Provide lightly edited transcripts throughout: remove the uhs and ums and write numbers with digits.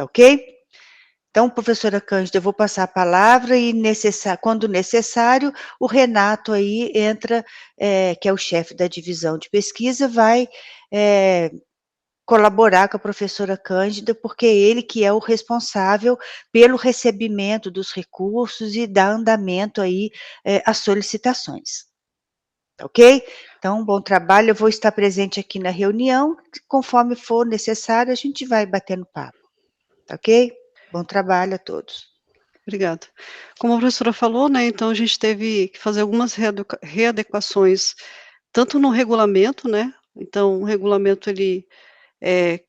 ok? Então, professora Cândida, eu vou passar a palavra e, quando necessário, o Renato aí entra, que é o chefe da divisão de pesquisa, vai colaborar com a professora Cândida, porque é ele que é o responsável pelo recebimento dos recursos e dar andamento aí às solicitações. Ok? Então, bom trabalho, eu vou estar presente aqui na reunião, conforme for necessário, a gente vai batendo papo, ok? Bom trabalho a todos. Obrigada. Como a professora falou, né, então a gente teve que fazer algumas readequações, tanto no regulamento, né, então o regulamento ele,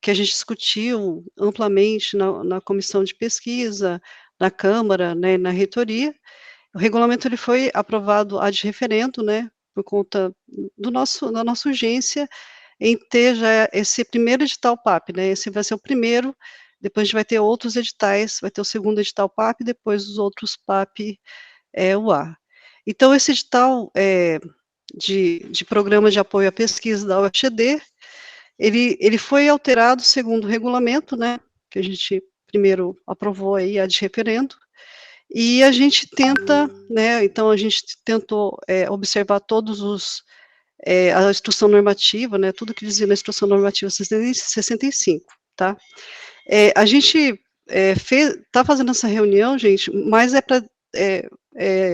que a gente discutiu amplamente na comissão de pesquisa, na Câmara, né, na reitoria, o regulamento ele foi aprovado ad referendo, né, por conta da nossa urgência em ter já esse primeiro edital PAP, né, esse vai ser o primeiro, depois a gente vai ter outros editais, vai ter o segundo edital PAP, depois os outros PAP, UA. Então esse edital, de programa de apoio à pesquisa da UFGD, ele foi alterado segundo o regulamento, né, que a gente primeiro aprovou aí ad referendo, e a gente tenta, né, então a gente tentou, observar todos os, a instrução normativa, né, tudo que dizia na instrução normativa 65, tá. A gente, está fazendo essa reunião, gente, mas é para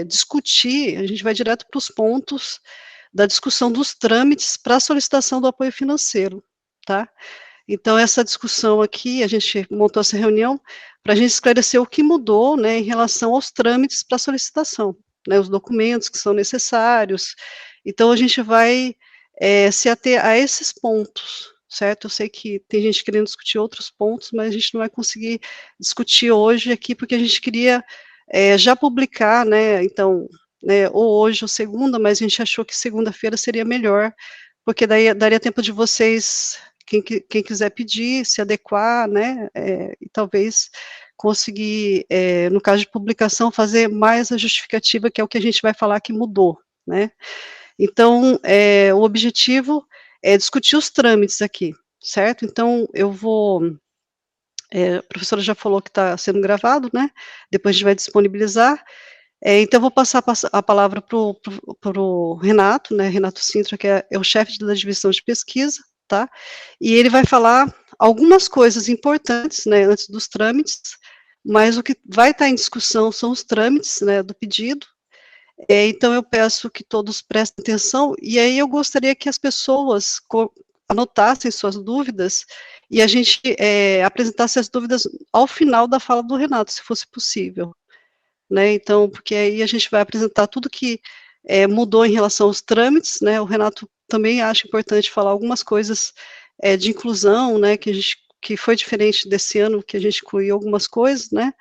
discutir, a gente vai direto para os pontos da discussão dos trâmites para a solicitação do apoio financeiro, tá. Então essa discussão aqui, a gente montou essa reunião para a gente esclarecer o que mudou, né, em relação aos trâmites para solicitação, né, os documentos que são necessários. Então a gente vai, se ater a esses pontos, certo? Eu sei que tem gente querendo discutir outros pontos, mas a gente não vai conseguir discutir hoje aqui, porque a gente queria, já publicar, né, então, né, ou hoje ou segunda, mas a gente achou que segunda-feira seria melhor, porque daí daria tempo de vocês quem quiser pedir, se adequar, né, e talvez conseguir, no caso de publicação, fazer mais a justificativa, que é o que a gente vai falar que mudou, né. Então, o objetivo é discutir os trâmites aqui, certo? Então eu vou, a professora já falou que está sendo gravado, né, depois a gente vai disponibilizar, então eu vou passar a palavra para o Renato, né, Renato Sintra, que é o chefe da divisão de pesquisa, tá, e ele vai falar algumas coisas importantes, né, antes dos trâmites, mas o que vai estar em discussão são os trâmites, né, do pedido, então eu peço que todos prestem atenção, e aí eu gostaria que as pessoas anotassem suas dúvidas, e a gente apresentasse as dúvidas ao final da fala do Renato, se fosse possível. Né, então, porque aí a gente vai apresentar tudo que, mudou em relação aos trâmites, né, o Renato também acha importante falar algumas coisas, de inclusão, né, que foi diferente desse ano, que a gente incluiu algumas coisas, né,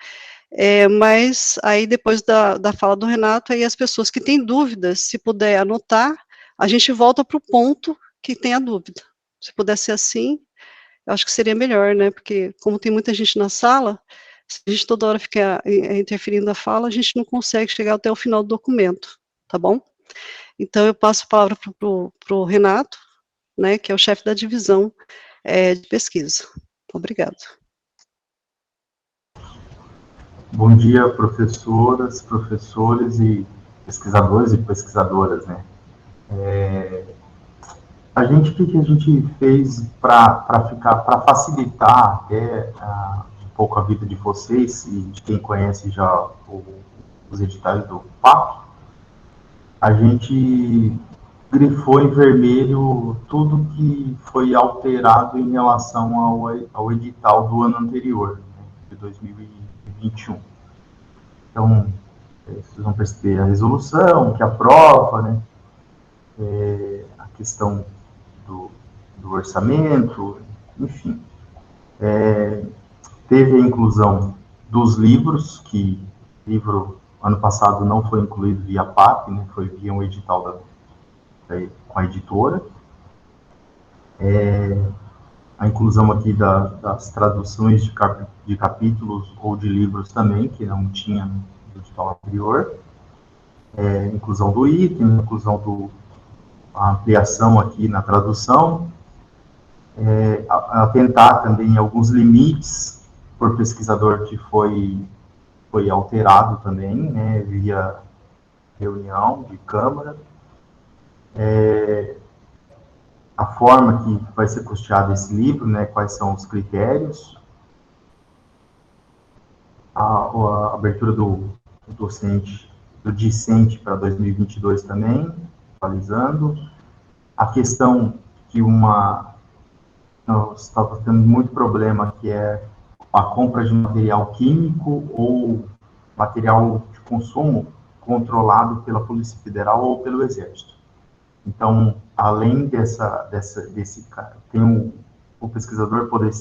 mas aí depois da fala do Renato, aí as pessoas que têm dúvidas, se puder anotar, a gente volta para o ponto que tem a dúvida. Se puder ser assim, eu acho que seria melhor, né, porque como tem muita gente na sala, se a gente toda hora ficar interferindo na fala, a gente não consegue chegar até o final do documento, tá bom? Então eu passo a palavra para o Renato, né, que é o chefe da divisão de pesquisa. Obrigado. Bom dia, professoras, professores e pesquisadores e pesquisadoras, né? O que a gente fez para facilitar até um pouco a vida de vocês e de quem conhece já os editais do PAP, a gente grifou em vermelho tudo que foi alterado em relação ao edital do ano anterior, né, de 2021. Então, vocês vão perceber a resolução que aprova, né, a questão do orçamento, enfim. Teve a inclusão dos livros, que livro ano passado não foi incluído via PAP, né, foi via um edital com a editora. A inclusão aqui das traduções de capítulos ou de livros também, que não tinha no edital anterior. Inclusão do item, inclusão a ampliação aqui na tradução, atentar também alguns limites por pesquisador que foi alterado também, né, via reunião de Câmara. A forma que vai ser custeado esse livro, né, quais são os critérios, a abertura do discente para 2022 também, atualizando. A questão que nós estávamos tendo muito problema, que é a compra de material químico ou material de consumo controlado pela Polícia Federal ou pelo Exército. Então, além desse cara, tem o pesquisador poder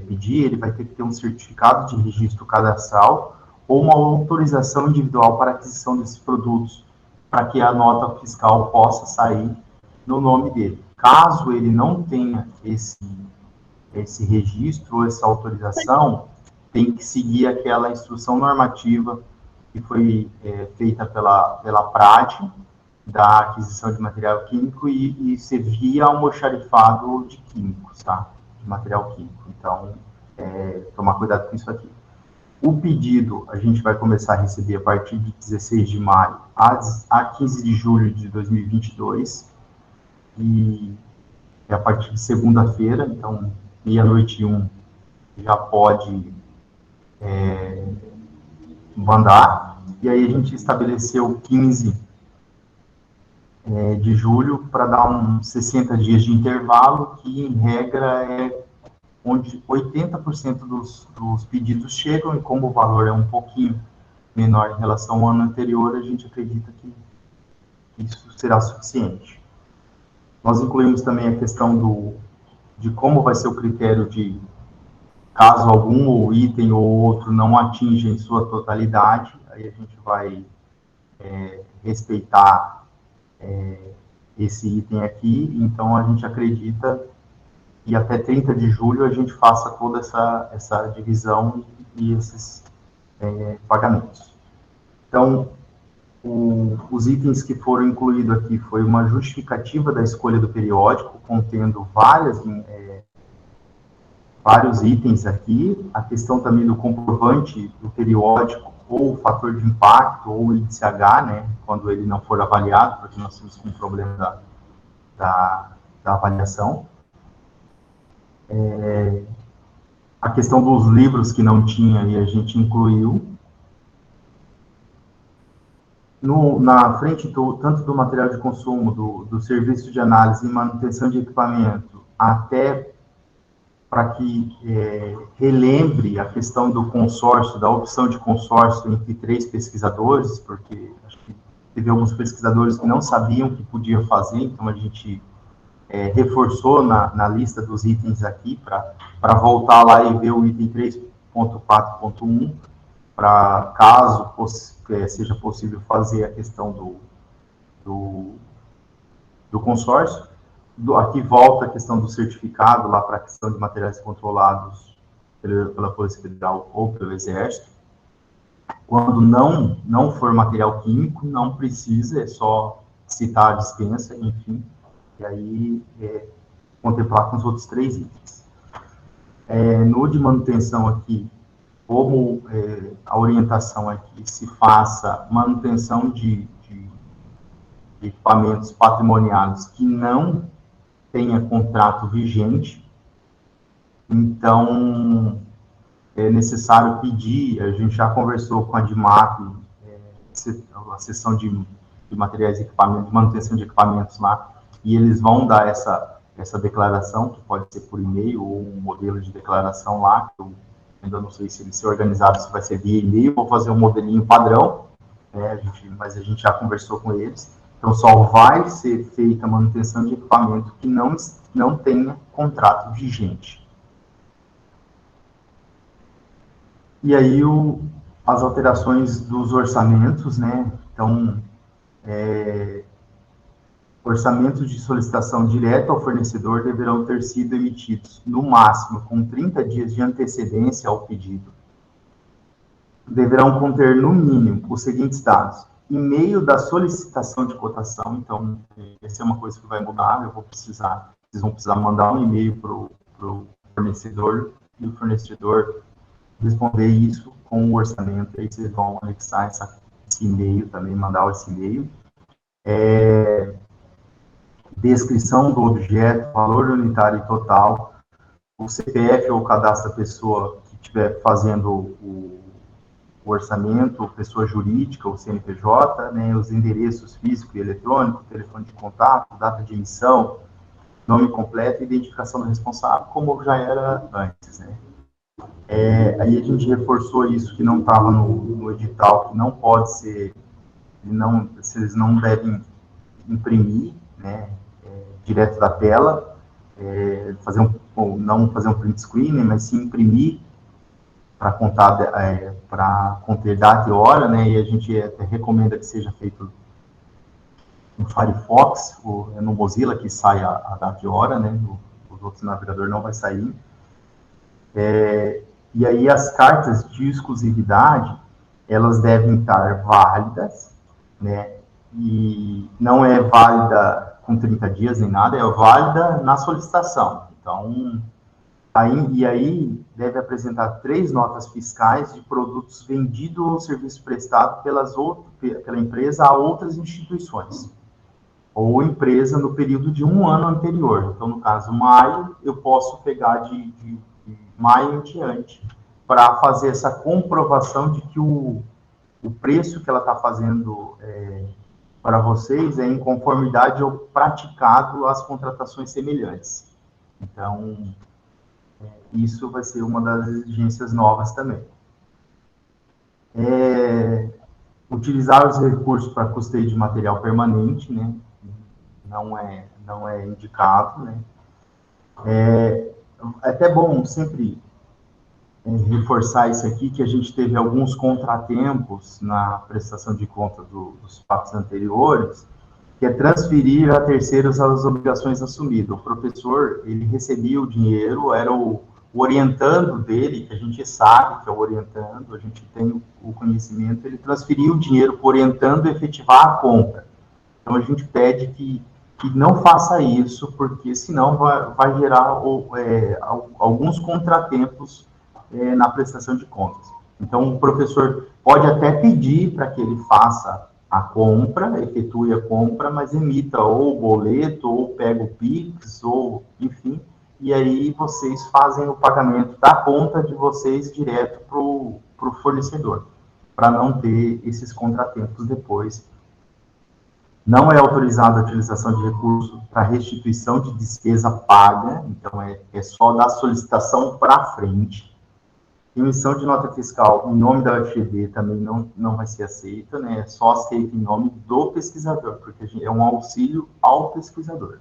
pedir, ele vai ter que ter um certificado de registro cadastral ou uma autorização individual para aquisição desses produtos, para que a nota fiscal possa sair no nome dele. Caso ele não tenha esse registro ou essa autorização, tem que seguir aquela instrução normativa que foi feita pela PRAD, da aquisição de material químico, e ser via almoxarifado de químicos, tá? De material químico. Então, tomar cuidado com isso aqui. O pedido a gente vai começar a receber a partir de 16 de maio a 15 de julho de 2022, e a partir de segunda-feira, então, meia-noite e 1, já pode mandar. E aí a gente estabeleceu 15 de julho para dar uns 60 dias de intervalo, que em regra é onde 80% dos pedidos chegam, e como o valor é um pouquinho menor em relação ao ano anterior, a gente acredita que isso será suficiente. Nós incluímos também a questão de como vai ser o critério de, caso algum item ou outro não atinja em sua totalidade, aí a gente vai respeitar esse item aqui. Então, a gente acredita que até 30 de julho a gente faça toda essa divisão e esses pagamentos. Então, os itens que foram incluídos aqui foi uma justificativa da escolha do periódico, contendo vários itens aqui, a questão também do comprovante do periódico, ou o fator de impacto, ou o índice H, né, quando ele não for avaliado, porque nós temos um problema da avaliação. A questão dos livros que não tinha, e a gente incluiu. Na frente, tanto do material de consumo, do serviço de análise e manutenção de equipamento, até para que relembre a questão do consórcio, da opção de consórcio entre 3 pesquisadores, porque acho que teve alguns pesquisadores que não sabiam que podia fazer, então a gente reforçou na lista dos itens aqui, para voltar lá e ver o item 3.4.1, para caso seja possível fazer a questão do consórcio. Aqui volta a questão do certificado, lá para a questão de materiais controlados pela Polícia Federal ou pelo Exército. Quando não for material químico, não precisa, é só citar a dispensa, enfim, e aí contemplar com os outros 3 itens. No de manutenção aqui, como a orientação é que se faça manutenção de equipamentos patrimoniais que não tenha contrato vigente, então é necessário pedir, a gente já conversou com a DIMAP, a seção de materiais e equipamentos, de manutenção de equipamentos lá, e eles vão dar essa declaração, que pode ser por e-mail ou um modelo de declaração lá, que eu ainda não sei se ele ser organizado, se vai ser via e-mail, ou fazer um modelinho padrão, né, mas a gente já conversou com eles. Então, só vai ser feita a manutenção de equipamento que não tenha contrato vigente. E aí, as alterações dos orçamentos, né? Então, orçamentos de solicitação direta ao fornecedor deverão ter sido emitidos, no máximo, com 30 dias de antecedência ao pedido. Deverão conter, no mínimo, os seguintes dados: e-mail da solicitação de cotação. Então, essa é uma coisa que vai mudar, vocês vão precisar mandar um e-mail para o fornecedor, e o fornecedor responder isso com o orçamento, aí vocês vão anexar esse e-mail também, mandar esse e-mail. Descrição do objeto, valor unitário e total, o CPF ou o cadastro da pessoa que estiver fazendo o orçamento, pessoa jurídica, o CNPJ, né, os endereços físico e eletrônico, telefone de contato, data de emissão, nome completo e identificação do responsável, como já era antes, né. Aí a gente reforçou isso que não estava no edital, que não pode ser, vocês não devem imprimir, né, direto da tela, não fazer um print screen, né, mas sim imprimir para conter data e hora, né, e a gente até recomenda que seja feito no Firefox, ou no Mozilla que sai a data e hora, né, os outros navegadores não vai sair. E aí as cartas de exclusividade, elas devem estar válidas, né, e não é válida com 30 dias nem nada, é válida na solicitação. Então, aí deve apresentar 3 notas fiscais de produtos vendidos ou serviços prestados pela empresa a outras instituições, ou empresa no período de 1 ano anterior. Então, no caso, maio, eu posso pegar de maio em diante, para fazer essa comprovação de que o preço que ela está fazendo para vocês é em conformidade ao praticado às contratações semelhantes. Então, isso vai ser uma das exigências novas também. Utilizar os recursos para custeio de material permanente, né? Não é indicado, né? É até bom sempre reforçar isso aqui, que a gente teve alguns contratempos na prestação de conta dos fatos anteriores, que é transferir a terceiros as obrigações assumidas. O professor, ele recebia o dinheiro, era o orientando dele, que a gente sabe que é o orientando, a gente tem o conhecimento, ele transferia o dinheiro para o orientando efetivar a compra. Então, a gente pede que não faça isso, porque senão vai gerar alguns contratempos na prestação de contas. Então, o professor pode até pedir para que ele faça a compra, efetue a compra, mas emita ou o boleto, ou pega o Pix, ou enfim, e aí vocês fazem o pagamento da conta de vocês direto para o fornecedor, para não ter esses contratempos depois. Não é autorizada a utilização de recursos para restituição de despesa paga, então é só da solicitação para frente. Emissão de nota fiscal em nome da UFG também não vai ser aceita, né? É só aceita em nome do pesquisador, porque é um auxílio ao pesquisador.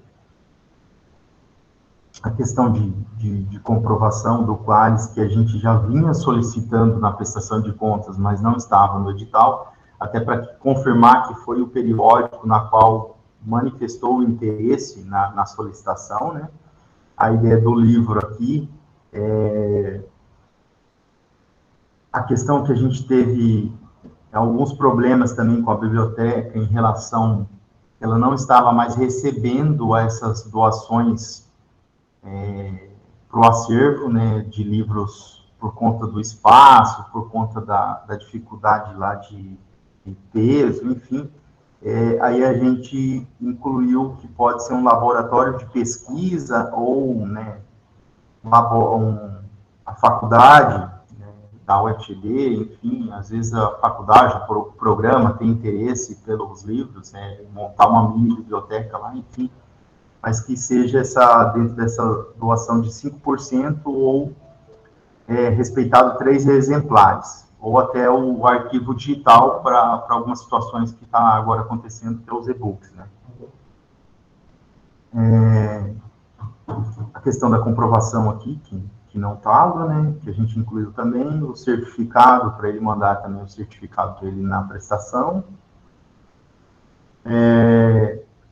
A questão de comprovação do Qualis, que a gente já vinha solicitando na prestação de contas, mas não estava no edital, até para confirmar que foi o periódico na qual manifestou o interesse na solicitação, né? A ideia do livro aqui a questão que a gente teve alguns problemas também com a biblioteca em relação, ela não estava mais recebendo essas doações para o acervo, né, de livros por conta do espaço, por conta da dificuldade lá de peso, enfim. Aí a gente incluiu que pode ser um laboratório de pesquisa ou, né, a faculdade, da UFG, enfim, às vezes a faculdade, o programa tem interesse pelos livros, né, montar uma mini biblioteca lá, enfim, mas que seja dentro dessa doação de 5% ou respeitado 3 exemplares, ou até o arquivo digital para algumas situações que está agora acontecendo, que é os e-books, né. A questão da comprovação aqui, que não estava, né, que a gente incluiu também, o certificado, para ele mandar também o certificado para ele na prestação.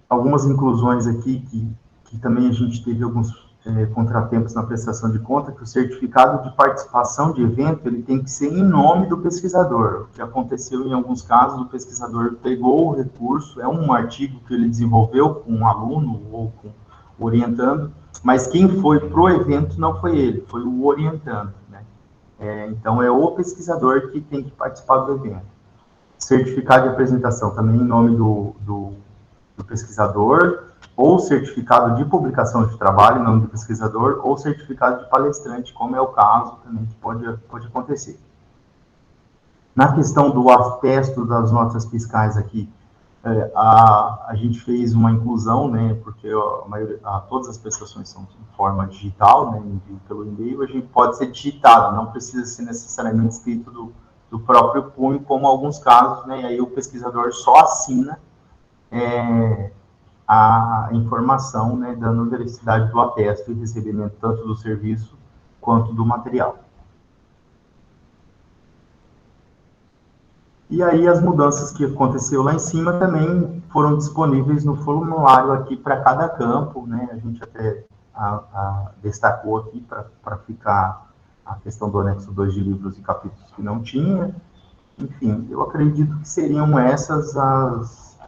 Algumas inclusões aqui, que também a gente teve alguns contratempos na prestação de conta, que o certificado de participação de evento, ele tem que ser em nome do pesquisador. O que aconteceu em alguns casos, o pesquisador pegou o recurso, é um artigo que ele desenvolveu com um aluno ou com orientando, mas quem foi pro evento não foi ele, foi o orientando, né? Então, é o pesquisador que tem que participar do evento. Certificado de apresentação também em nome do pesquisador, ou certificado de publicação de trabalho em nome do pesquisador, ou certificado de palestrante, como é o caso também que pode acontecer. Na questão do atesto das notas fiscais aqui, a gente fez uma inclusão, né, porque todas as prestações são em forma digital, né, envio pelo e-mail, a gente pode ser digitado, não precisa ser necessariamente escrito do próprio punho, como alguns casos, né, e aí o pesquisador só assina a informação, né, dando veracidade do atesto e recebimento tanto do serviço quanto do material. E aí as mudanças que aconteceu lá em cima também foram disponíveis no formulário aqui para cada campo, né? A gente até destacou aqui para ficar a questão do anexo 2 de livros e capítulos que não tinha. Enfim, eu acredito que seriam essas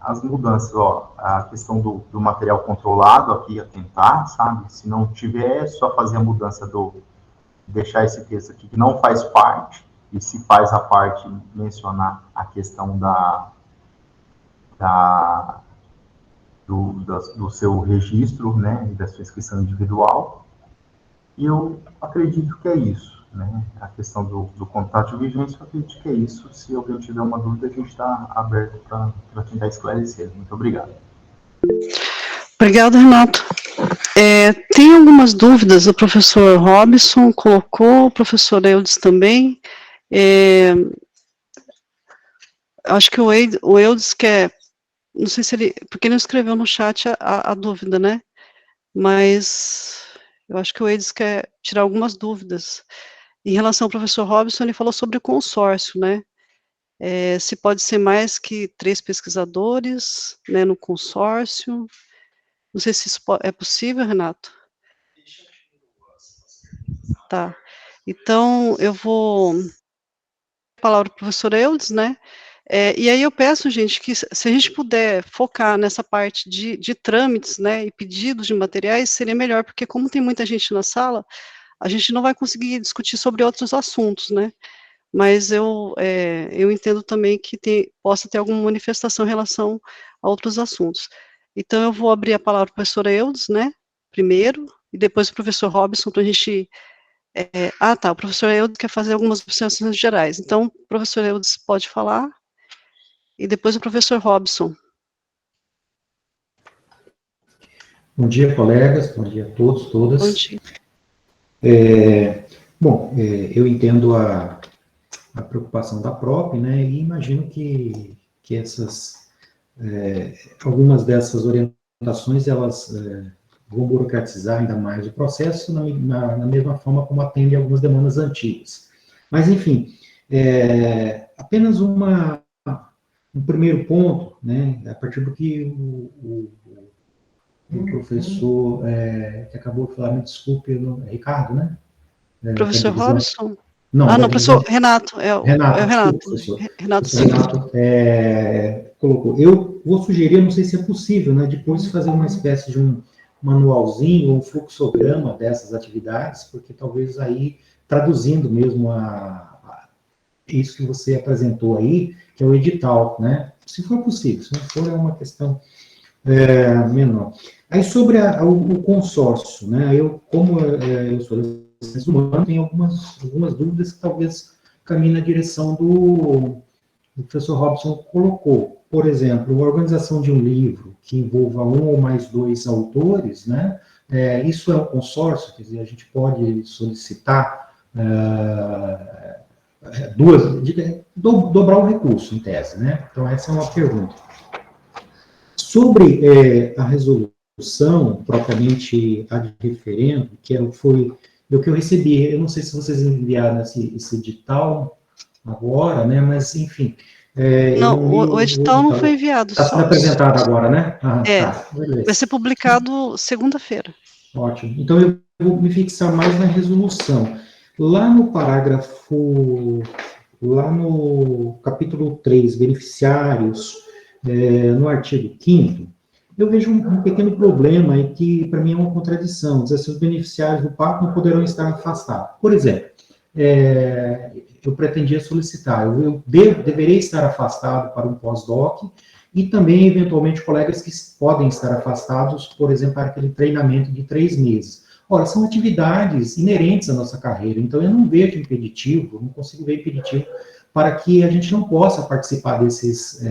as mudanças, ó, a questão do material controlado aqui, atentar, sabe? Se não tiver, é só fazer a mudança deixar esse texto aqui que não faz parte, e se faz a parte, mencionar a questão do seu registro, né, da sua inscrição individual. E eu acredito que é isso, né, a questão do contrato de vigência, eu acredito que é isso. Se alguém tiver uma dúvida, a gente está aberto para tentar esclarecer. Muito obrigado. Obrigado, Renato. Tem algumas dúvidas, o professor Robson colocou, o professor Eudes também. Acho que o Eudes quer, não sei se ele, porque ele não escreveu no chat a dúvida, né? Mas eu acho que o Eudes quer tirar algumas dúvidas. Em relação ao professor Robson, ele falou sobre o consórcio, né? Se pode ser mais que 3 pesquisadores, né, no consórcio. Não sei se isso é possível, Renato. Tá. Então, eu vou a palavra para o professor Eudes, né? E aí eu peço, gente, que se a gente puder focar nessa parte de trâmites, né, e pedidos de materiais, seria melhor, porque como tem muita gente na sala, a gente não vai conseguir discutir sobre outros assuntos, né? Mas eu entendo também que possa ter alguma manifestação em relação a outros assuntos. Então, eu vou abrir a palavra para o professor Eudes, né, primeiro, e depois o professor Robson, para a gente... o professor Eudes quer fazer algumas observações gerais. Então, o professor Eudes pode falar, e depois o professor Robson. Bom dia, colegas, bom dia a todos, todas. Bom dia. Eu entendo a preocupação da PROP, né, e imagino que algumas dessas orientações, elas vão burocratizar ainda mais o processo, na mesma forma como atende algumas demandas antigas. Mas, enfim, apenas um primeiro ponto, né, a partir do que o professor que acabou de falar, me desculpe, Ricardo, né? Professor Robson? Não, professor Renato. Renato. Desculpa, Renato colocou. Eu vou sugerir, não sei se é possível, né, depois fazer uma espécie de um manualzinho, um fluxograma dessas atividades, porque talvez aí, traduzindo mesmo isso que você apresentou aí, que é o edital, né? Se for possível, se não for, é uma questão menor. Aí, sobre o consórcio, né? Como eu sou humano, tenho algumas dúvidas que talvez caminhem na direção do professor Robson colocou. Por exemplo, a organização de um livro que envolva um ou mais 2 autores, né? Isso é um consórcio, quer dizer, a gente pode solicitar dobrar o recurso, em tese, né? Então, essa é uma pergunta. Sobre a resolução, propriamente a de referendo, foi o que eu recebi. Eu não sei se vocês enviaram esse edital agora, né? Mas, enfim... o edital não foi enviado. Está sendo apresentado agora, né? Tá, vai ser publicado segunda-feira. Ótimo. Então, eu vou me fixar mais na resolução. Lá no parágrafo, lá no capítulo 3, beneficiários, no artigo 5º, eu vejo um pequeno problema que, para mim, é uma contradição. Diz assim, os beneficiários do pacto não poderão estar afastados. Por exemplo, eu pretendia solicitar. Eu deveria estar afastado para um pós-doc, e também, eventualmente, colegas que podem estar afastados, por exemplo, para aquele treinamento de 3 meses. Ora, são atividades inerentes à nossa carreira, então eu não vejo impeditivo, não consigo ver impeditivo para que a gente não possa participar desses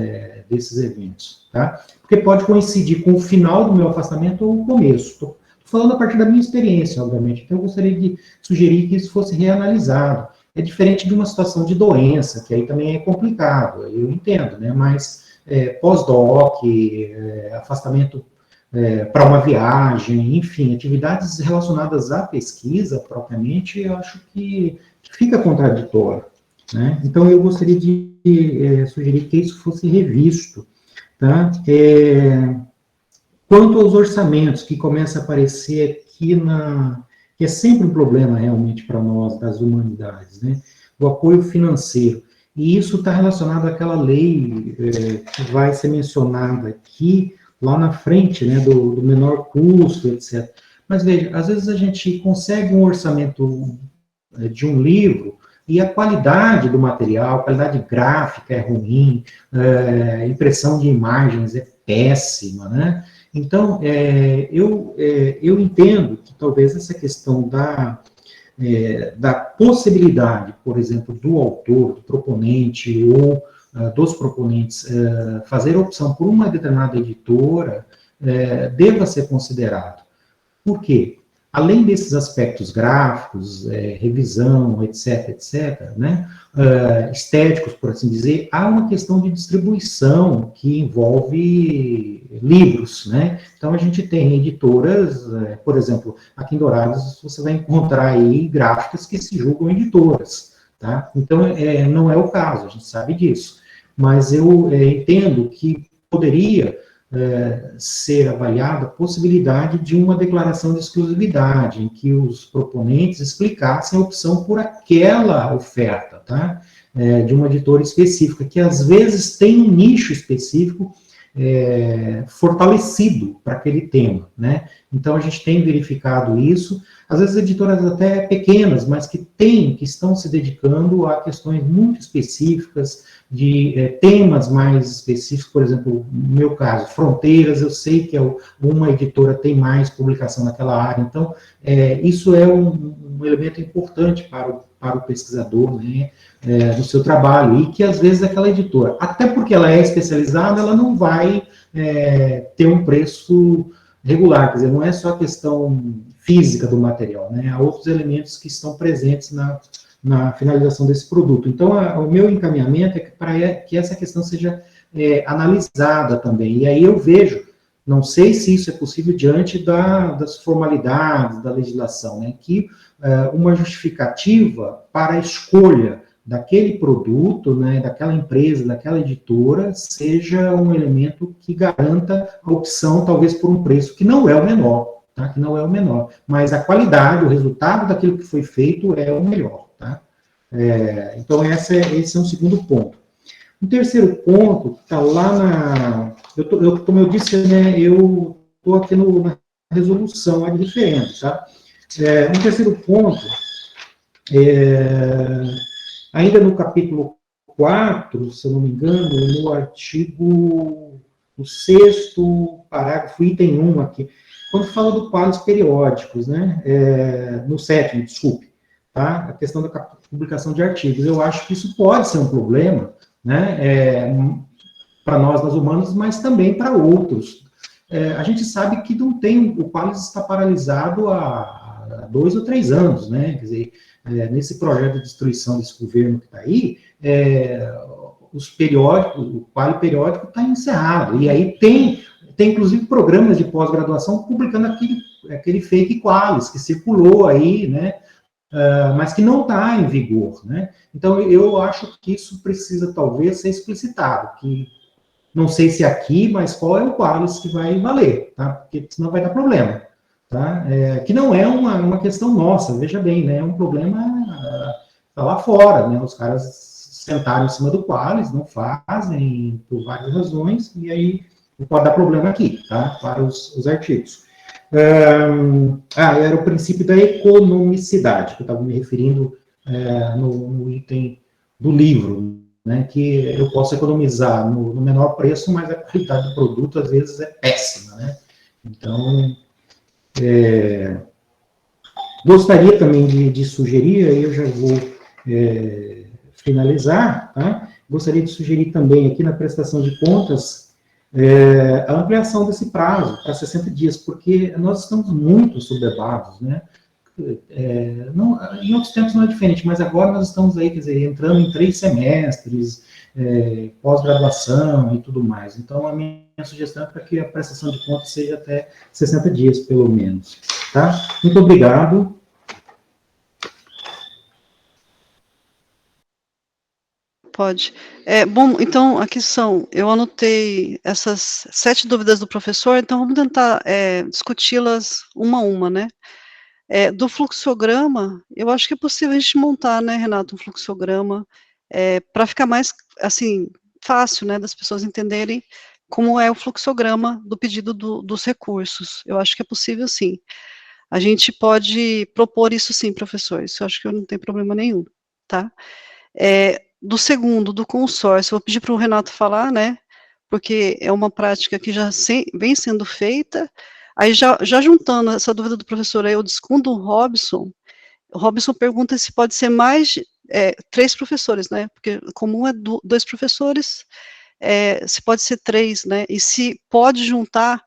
eventos, tá? Porque pode coincidir com o final do meu afastamento ou o começo. Estou falando a partir da minha experiência, obviamente, então eu gostaria de sugerir que isso fosse reanalisado. É diferente de uma situação de doença, que aí também é complicado, eu entendo, né? Mas pós-doc, afastamento para uma viagem, enfim, atividades relacionadas à pesquisa, propriamente, eu acho que fica contraditório, né? Então, eu gostaria de sugerir que isso fosse revisto, tá? Quanto aos orçamentos, que começa a aparecer aqui que é sempre um problema, realmente, para nós, das humanidades, né? O apoio financeiro. E isso está relacionado àquela lei que vai ser mencionada aqui, lá na frente, né, do menor custo, etc. Mas, veja, às vezes a gente consegue um orçamento de um livro e a qualidade do material, a qualidade gráfica é ruim, impressão de imagens é péssima, né? Então, eu entendo que talvez essa questão da possibilidade, por exemplo, do autor, do proponente ou dos proponentes fazer opção por uma determinada editora deva ser considerado. Por quê? Além desses aspectos gráficos, revisão, etc., né, estéticos, por assim dizer, há uma questão de distribuição que envolve livros, né? Então, a gente tem editoras, por exemplo, aqui em Dourados, você vai encontrar aí gráficas que se julgam editoras, tá? Então, não é o caso, a gente sabe disso. Mas eu entendo que poderia ser avaliada a possibilidade de uma declaração de exclusividade, em que os proponentes explicassem a opção por aquela oferta, tá? De uma editora específica, que às vezes tem um nicho específico fortalecido para aquele tema, né? Então, a gente tem verificado isso, às vezes editoras até pequenas, mas que estão se dedicando a questões muito específicas, de temas mais específicos, por exemplo, no meu caso, fronteiras, eu sei que uma editora tem mais publicação naquela área, então, isso é um elemento importante para o pesquisador, né, no seu trabalho, e que às vezes aquela editora, até porque ela é especializada, ela não vai ter um preço regular, quer dizer, não é só a questão física do material, né, há outros elementos que estão presentes na finalização desse produto. Então, o meu encaminhamento é para que essa questão seja analisada também, e aí eu vejo, não sei se isso é possível diante das formalidades da legislação, né, que uma justificativa para a escolha daquele produto, né, daquela empresa, daquela editora, seja um elemento que garanta a opção, talvez por um preço que não é o menor, tá? Que não é o menor, mas a qualidade, o resultado daquilo que foi feito é o melhor, tá? Então, esse é um segundo ponto. Um terceiro ponto está lá como eu disse, né, eu estou aqui na resolução de referendo, tá? Um terceiro ponto, ainda no capítulo 4, se eu não me engano, no artigo, no 6º parágrafo, item 1 aqui, quando fala do quadros periódicos, né, no 7º, desculpe, tá? A questão da publicação de artigos, eu acho que isso pode ser um problema, né, para nós, nas humanas, mas também para outros. A gente sabe que não tem, o Qualis está paralisado há 2 ou 3 anos, né, quer dizer, nesse projeto de destruição desse governo que está aí, os periódicos, o Qualis periódico está encerrado, e aí tem inclusive programas de pós-graduação publicando aquele fake Qualis que circulou aí, né, mas que não está em vigor, né? Então, eu acho que isso precisa, talvez, ser explicitado, que não sei se aqui, mas qual é o Qualis que vai valer, tá? Porque senão vai dar problema, tá? Que não é uma questão nossa, veja bem, né? É um problema tá lá fora, né? Os caras sentaram em cima do Qualis, não fazem, por várias razões, e aí pode dar problema aqui, tá? Para os artigos. Era o princípio da economicidade, que eu estava me referindo no item do livro, né, que eu posso economizar no menor preço, mas a qualidade do produto, às vezes, é péssima, né? Então, gostaria também de sugerir, aí eu já vou finalizar, tá? Gostaria de sugerir também aqui na prestação de contas a ampliação desse prazo para 60 dias, porque nós estamos muito sobebados, né? Não, em outros tempos não é diferente, mas agora nós estamos aí, quer dizer, entrando em 3 semestres, pós-graduação e tudo mais. Então, a minha sugestão é para que a prestação de contas seja até 60 dias, pelo menos. Tá? Muito obrigado. Pode. Bom, então, aqui eu anotei essas 7 dúvidas do professor, então vamos tentar discuti-las uma a uma, né? Do fluxograma, eu acho que é possível a gente montar, né, Renato, um fluxograma, para ficar mais, assim, fácil, né, das pessoas entenderem como é o fluxograma do pedido dos recursos. Eu acho que é possível, sim. A gente pode propor isso sim, professor, isso eu acho que eu não tenho problema nenhum, tá? Do segundo, do consórcio, vou pedir para o Renato falar, né, porque é uma prática que já vem sendo feita. Aí, já juntando essa dúvida do professor Eudes com do Robson, o Robson pergunta se pode ser mais 3 professores, né, porque comum é 2 professores, se pode ser 3, né, e se pode juntar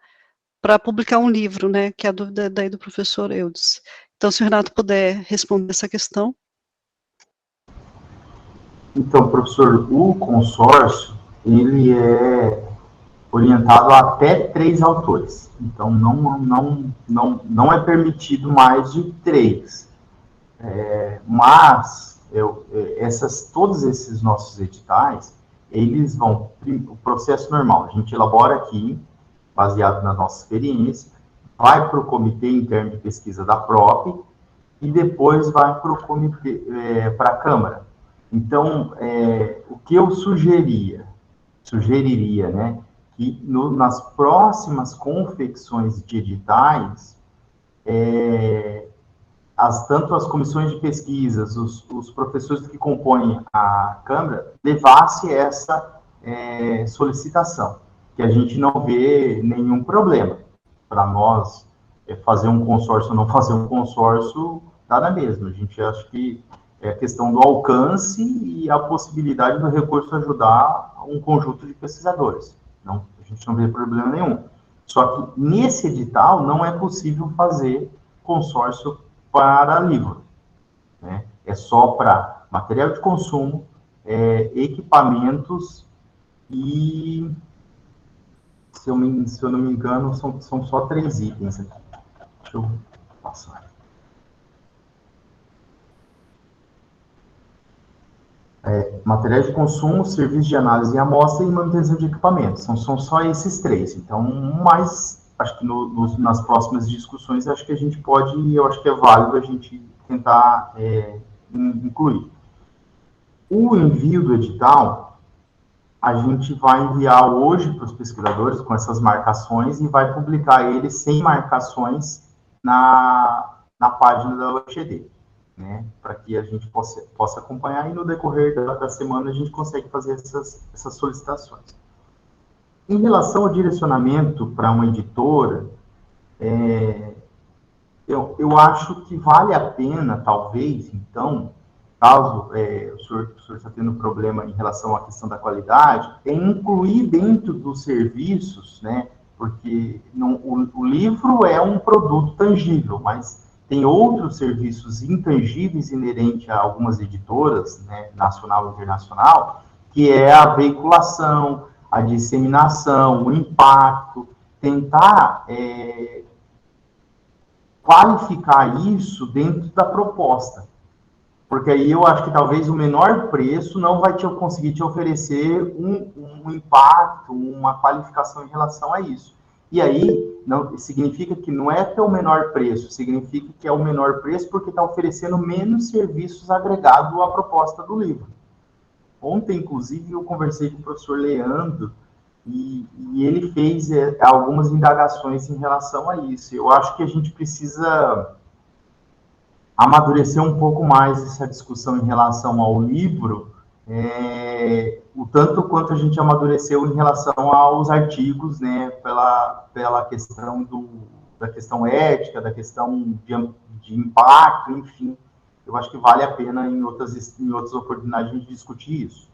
para publicar um livro, né, que é a dúvida daí do professor Eudes. Então, se o Renato puder responder essa questão. Então, professor, o consórcio, ele é orientado a até 3 autores. Então, não é permitido mais de 3. Mas, todos esses nossos editais, eles vão, o processo normal, a gente elabora aqui, baseado na nossa experiência, vai para o Comitê Interno de Pesquisa da PROP, e depois vai para o comitê, para a Câmara. Então, o que eu sugeriria, né, que nas próximas confecções de editais, tanto as comissões de pesquisas, os professores que compõem a Câmara, levasse essa solicitação, que a gente não vê nenhum problema. Para nós, fazer um consórcio ou não fazer um consórcio, nada mesmo. A gente acha que é a questão do alcance e a possibilidade do recurso ajudar um conjunto de pesquisadores. Não, a gente não vê problema nenhum. Só que nesse edital não é possível fazer consórcio para livro, né? É só para material de consumo, equipamentos e, se eu não me engano, são só 3 itens aqui. Deixa eu passar. Materiais de consumo, serviço de análise e amostra e manutenção de equipamentos. São só esses 3. Então, mas acho que nas próximas discussões, acho que a gente pode, eu acho que é válido a gente tentar incluir. O envio do edital, a gente vai enviar hoje para os pesquisadores com essas marcações e vai publicar ele sem marcações na página da UFGD, né, para que a gente possa acompanhar, e no decorrer da semana a gente consegue fazer essas solicitações. Em relação ao direcionamento para uma editora, eu acho que vale a pena, talvez, então, caso o senhor está tendo problema em relação à questão da qualidade, incluir dentro dos serviços, né, porque o livro é um produto tangível, mas tem outros serviços intangíveis inerentes a algumas editoras, né, nacional e internacional, que é a veiculação, a disseminação, o impacto, tentar qualificar isso dentro da proposta. Porque aí eu acho que talvez o menor preço não vai conseguir te oferecer um impacto, uma qualificação em relação a isso. E aí, não significa que não é até o menor preço, significa que é o menor preço porque está oferecendo menos serviços agregados à proposta do livro. Ontem, inclusive, eu conversei com o professor Leandro e ele fez algumas indagações em relação a isso. Eu acho que a gente precisa amadurecer um pouco mais essa discussão em relação ao livro, o tanto quanto a gente amadureceu em relação aos artigos, né, pela questão da questão ética, da questão de impacto, enfim. Eu acho que vale a pena em outras oportunidades a gente discutir isso.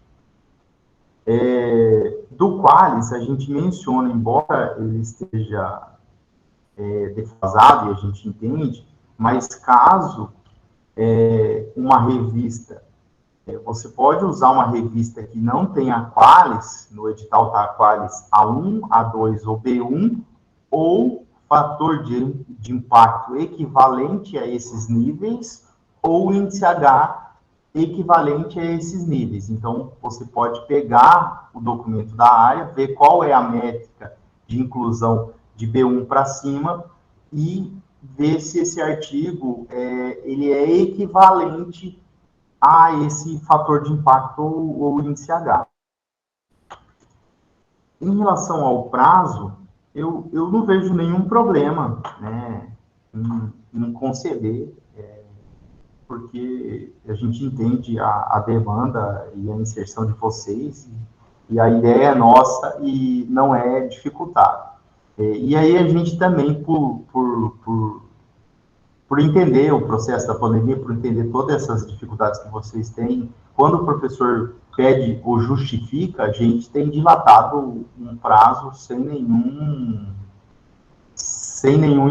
Do Qualis, a gente menciona, embora ele esteja defasado, e a gente entende, mas caso uma revista, você pode usar uma revista que não tenha Qualis, no edital está Qualis A1, A2 ou B1, ou fator de impacto equivalente a esses níveis, ou índice H equivalente a esses níveis. Então, você pode pegar o documento da área, ver qual é a métrica de inclusão de B1 para cima e ver se esse artigo ele é equivalente a esse fator de impacto ou índice H. Em relação ao prazo, eu não vejo nenhum problema, né, em conceder, porque a gente entende a demanda e a inserção de vocês, e a ideia é nossa e não é dificultar. E aí a gente também, por entender o processo da pandemia, por entender todas essas dificuldades que vocês têm, quando o professor pede ou justifica, a gente tem dilatado um prazo sem nenhum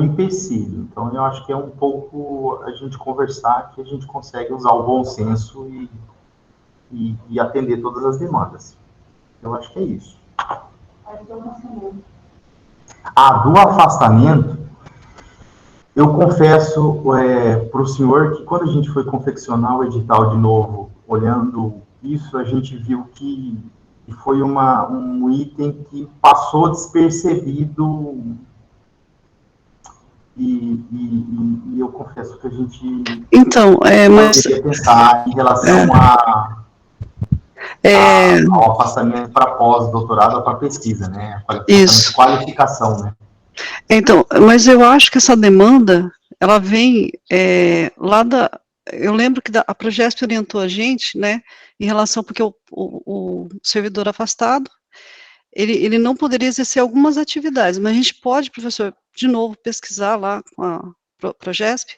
empecilho. Então, eu acho que é um pouco a gente conversar que a gente consegue usar o bom senso e atender todas as demandas. Eu acho que é isso. Do afastamento, eu confesso para o senhor que quando a gente foi confeccionar o edital de novo, olhando isso, a gente viu que foi um item que passou despercebido e eu confesso que a gente poderia pensar em relação ao afastamento para pós-doutorado, para pesquisa, né? Isso. Qualificação, né? Então, mas eu acho que essa demanda, ela vem lá eu lembro que a Progesp orientou a gente, né, em relação, porque o servidor afastado, ele não poderia exercer algumas atividades, mas a gente pode, professor, de novo, pesquisar lá com a Progesp,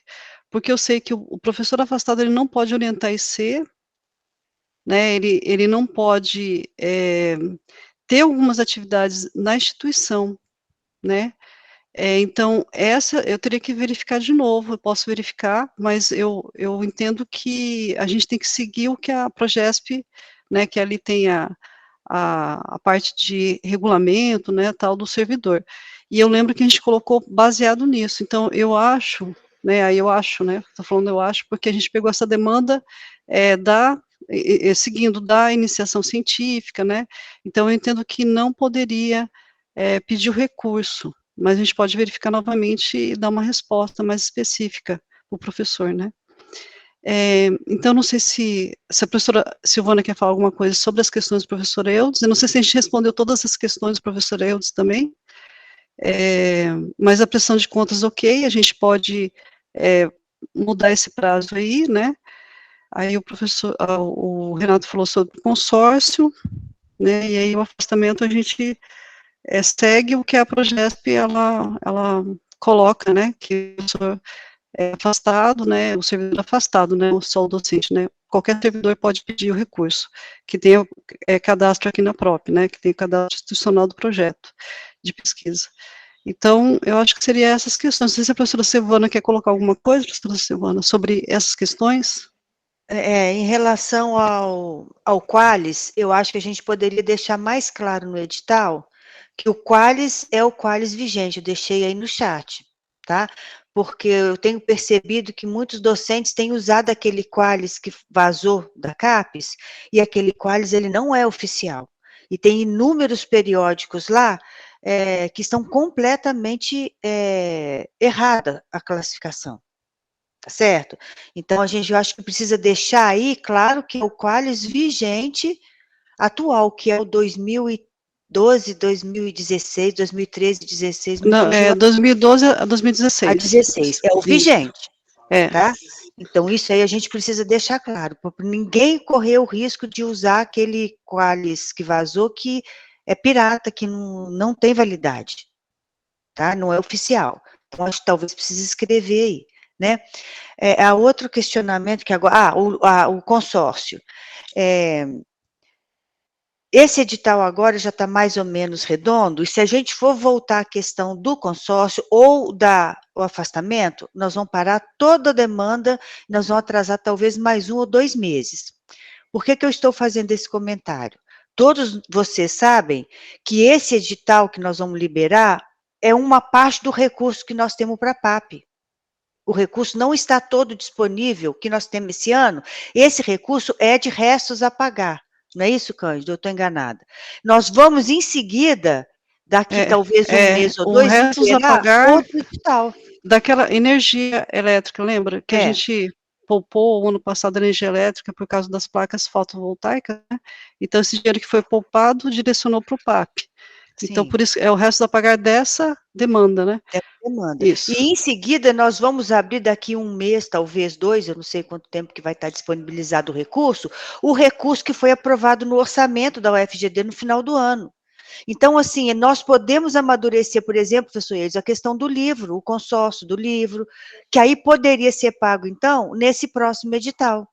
porque eu sei que o professor afastado, ele não pode orientar IC, né, ele não pode ter algumas atividades na instituição, né, então, eu teria que verificar de novo, eu posso verificar, mas eu entendo que a gente tem que seguir o que a Progesp, né, que ali tem a parte de regulamento, né, tal, do servidor. E eu lembro que a gente colocou baseado nisso, então eu acho, né, estou falando eu acho, porque a gente pegou essa demanda seguindo da iniciação científica, né, então eu entendo que não poderia pedir o recurso, mas a gente pode verificar novamente e dar uma resposta mais específica para o professor, né. Então, não sei se a professora Silvana quer falar alguma coisa sobre as questões do professor Eudes, eu não sei se a gente respondeu todas as questões do professor Eudes também, mas a prestação de contas, ok, a gente pode mudar esse prazo aí, né, aí o Renato falou sobre o consórcio, né, e aí o afastamento a gente segue o que a Progesp, ela coloca, né, que o professor afastado, né, o servidor afastado, né, só o docente, né, qualquer servidor pode pedir o recurso, que tenha cadastro aqui na PROP, né, que tem cadastro institucional do projeto de pesquisa. Então, eu acho que seria essas questões. Não sei se a professora Silvana quer colocar alguma coisa, professora Silvana, sobre essas questões. Em relação ao Qualis, eu acho que a gente poderia deixar mais claro no edital que o Qualis é o Qualis vigente, eu deixei aí no chat, tá? Porque eu tenho percebido que muitos docentes têm usado aquele Qualis que vazou da CAPES, e aquele Qualis, ele não é oficial, e tem inúmeros periódicos lá que estão completamente errada a classificação, tá certo? Então, eu acho que precisa deixar aí, claro, que é o Qualis vigente atual, que é o 2012, 2016, 2013, 2016... Não, 2012 a 2016. A 16, é o vigente, tá? Então, isso aí a gente precisa deixar claro, para ninguém correr o risco de usar aquele Qualis que vazou, que é pirata, que não tem validade, tá? Não é oficial. Então, acho que talvez precise escrever aí, né? Há outro questionamento que agora... o consórcio. Esse edital agora já está mais ou menos redondo, e se a gente for voltar à questão do consórcio ou o afastamento, nós vamos parar toda a demanda, nós vamos atrasar talvez mais 1 ou 2 meses. Por que eu estou fazendo esse comentário? Todos vocês sabem que esse edital que nós vamos liberar é uma parte do recurso que nós temos para a PAP. O recurso não está todo disponível, que nós temos esse ano. Esse recurso é de restos a pagar. Não é isso, Cândido? Eu estou enganada. Nós vamos, em seguida, daqui talvez um mês ou 2, restos a liberar pagar outro edital. Daquela energia elétrica, lembra? Que a gente poupou o ano passado a energia elétrica por causa das placas fotovoltaicas, né? Então, esse dinheiro que foi poupado direcionou para o PAP. Então, por isso, é o resto a pagar dessa demanda, né? Dessa demanda. Isso. E, em seguida, nós vamos abrir daqui um mês, talvez 2, eu não sei quanto tempo que vai estar disponibilizado o recurso que foi aprovado no orçamento da UFGD no final do ano. Então, assim, nós podemos amadurecer, por exemplo, professor Elis, a questão do livro, o consórcio do livro, que aí poderia ser pago, então, nesse próximo edital.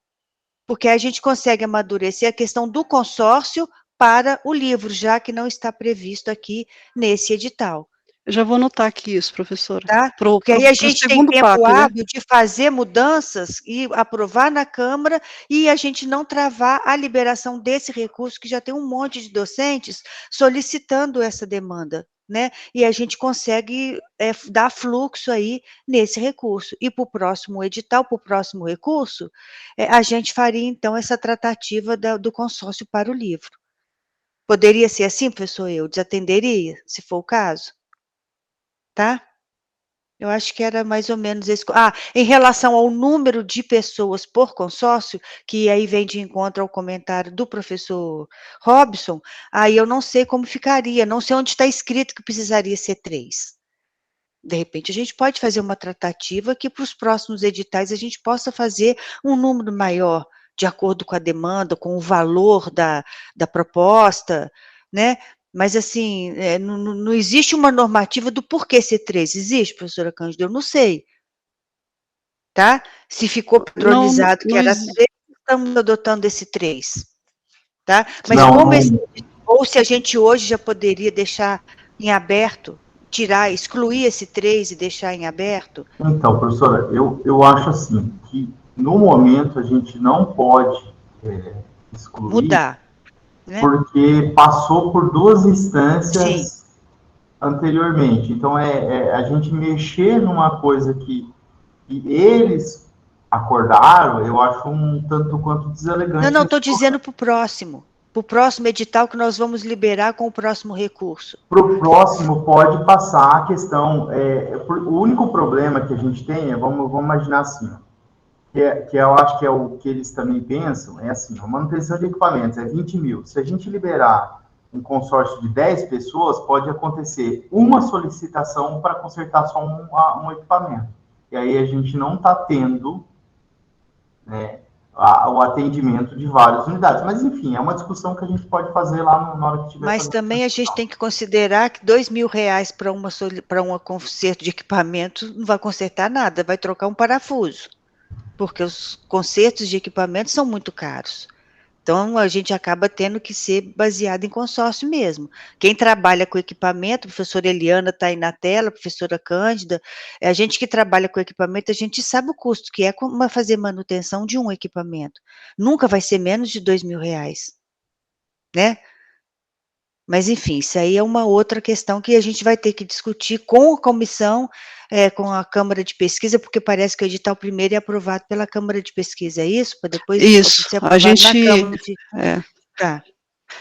Porque a gente consegue amadurecer a questão do consórcio para o livro, já que não está previsto aqui nesse edital. Eu já vou anotar aqui isso, professora. Tá? Porque aí a gente tem tempo PAP, hábil, né, de fazer mudanças e aprovar na Câmara, e a gente não travar a liberação desse recurso, que já tem um monte de docentes solicitando essa demanda, né? E a gente consegue dar fluxo aí nesse recurso. E para o próximo edital, para o próximo recurso, a gente faria, então, essa tratativa do consórcio para o livro. Poderia ser assim, professor? Eu desatenderia, se for o caso? Tá? Eu acho que era mais ou menos esse... em relação ao número de pessoas por consórcio, que aí vem de encontro ao comentário do professor Robson, aí eu não sei como ficaria, não sei onde está escrito que precisaria ser 3. De repente, a gente pode fazer uma tratativa que para os próximos editais a gente possa fazer um número maior, de acordo com a demanda, com o valor da proposta, né? Mas, assim, não existe uma normativa do porquê ser 3. Existe, professora Cândida? Eu não sei. Tá? Se ficou padronizado que era 3, estamos adotando esse 3. Tá? Mas ou se a gente hoje já poderia deixar em aberto, excluir esse 3 e deixar em aberto? Então, professora, eu acho assim, que no momento a gente não pode excluir. Mudar. Né? Porque passou por 2 instâncias anteriormente. Então, a gente mexer numa coisa que eles acordaram, eu acho um tanto quanto deselegante. Não, estou dizendo para o próximo edital que nós vamos liberar com o próximo recurso. Para o próximo pode passar a questão, o único problema que a gente tem vamos imaginar assim, que eu acho que é o que eles também pensam, é assim, a manutenção de equipamentos é 20 mil. Se a gente liberar um consórcio de 10 pessoas, pode acontecer uma solicitação para consertar só um equipamento. E aí a gente não está tendo, né, o atendimento de várias unidades. Mas, enfim, é uma discussão que a gente pode fazer lá na hora que tiver. Mas também a gente tem que considerar que R$2.000 para um conserto de equipamento não vai consertar nada, vai trocar um parafuso. Porque os consertos de equipamentos são muito caros. Então, a gente acaba tendo que ser baseado em consórcio mesmo. Quem trabalha com equipamento, a professora Eliana está aí na tela, a professora Cândida, a gente que trabalha com equipamento, a gente sabe o custo que é fazer manutenção de um equipamento. Nunca vai ser menos de R$2.000, né? Mas, enfim, isso aí é uma outra questão que a gente vai ter que discutir com a comissão, com a Câmara de Pesquisa, porque parece que o edital primeiro é aprovado pela Câmara de Pesquisa, é isso? Para depois ser aprovado na Câmara de... Tá.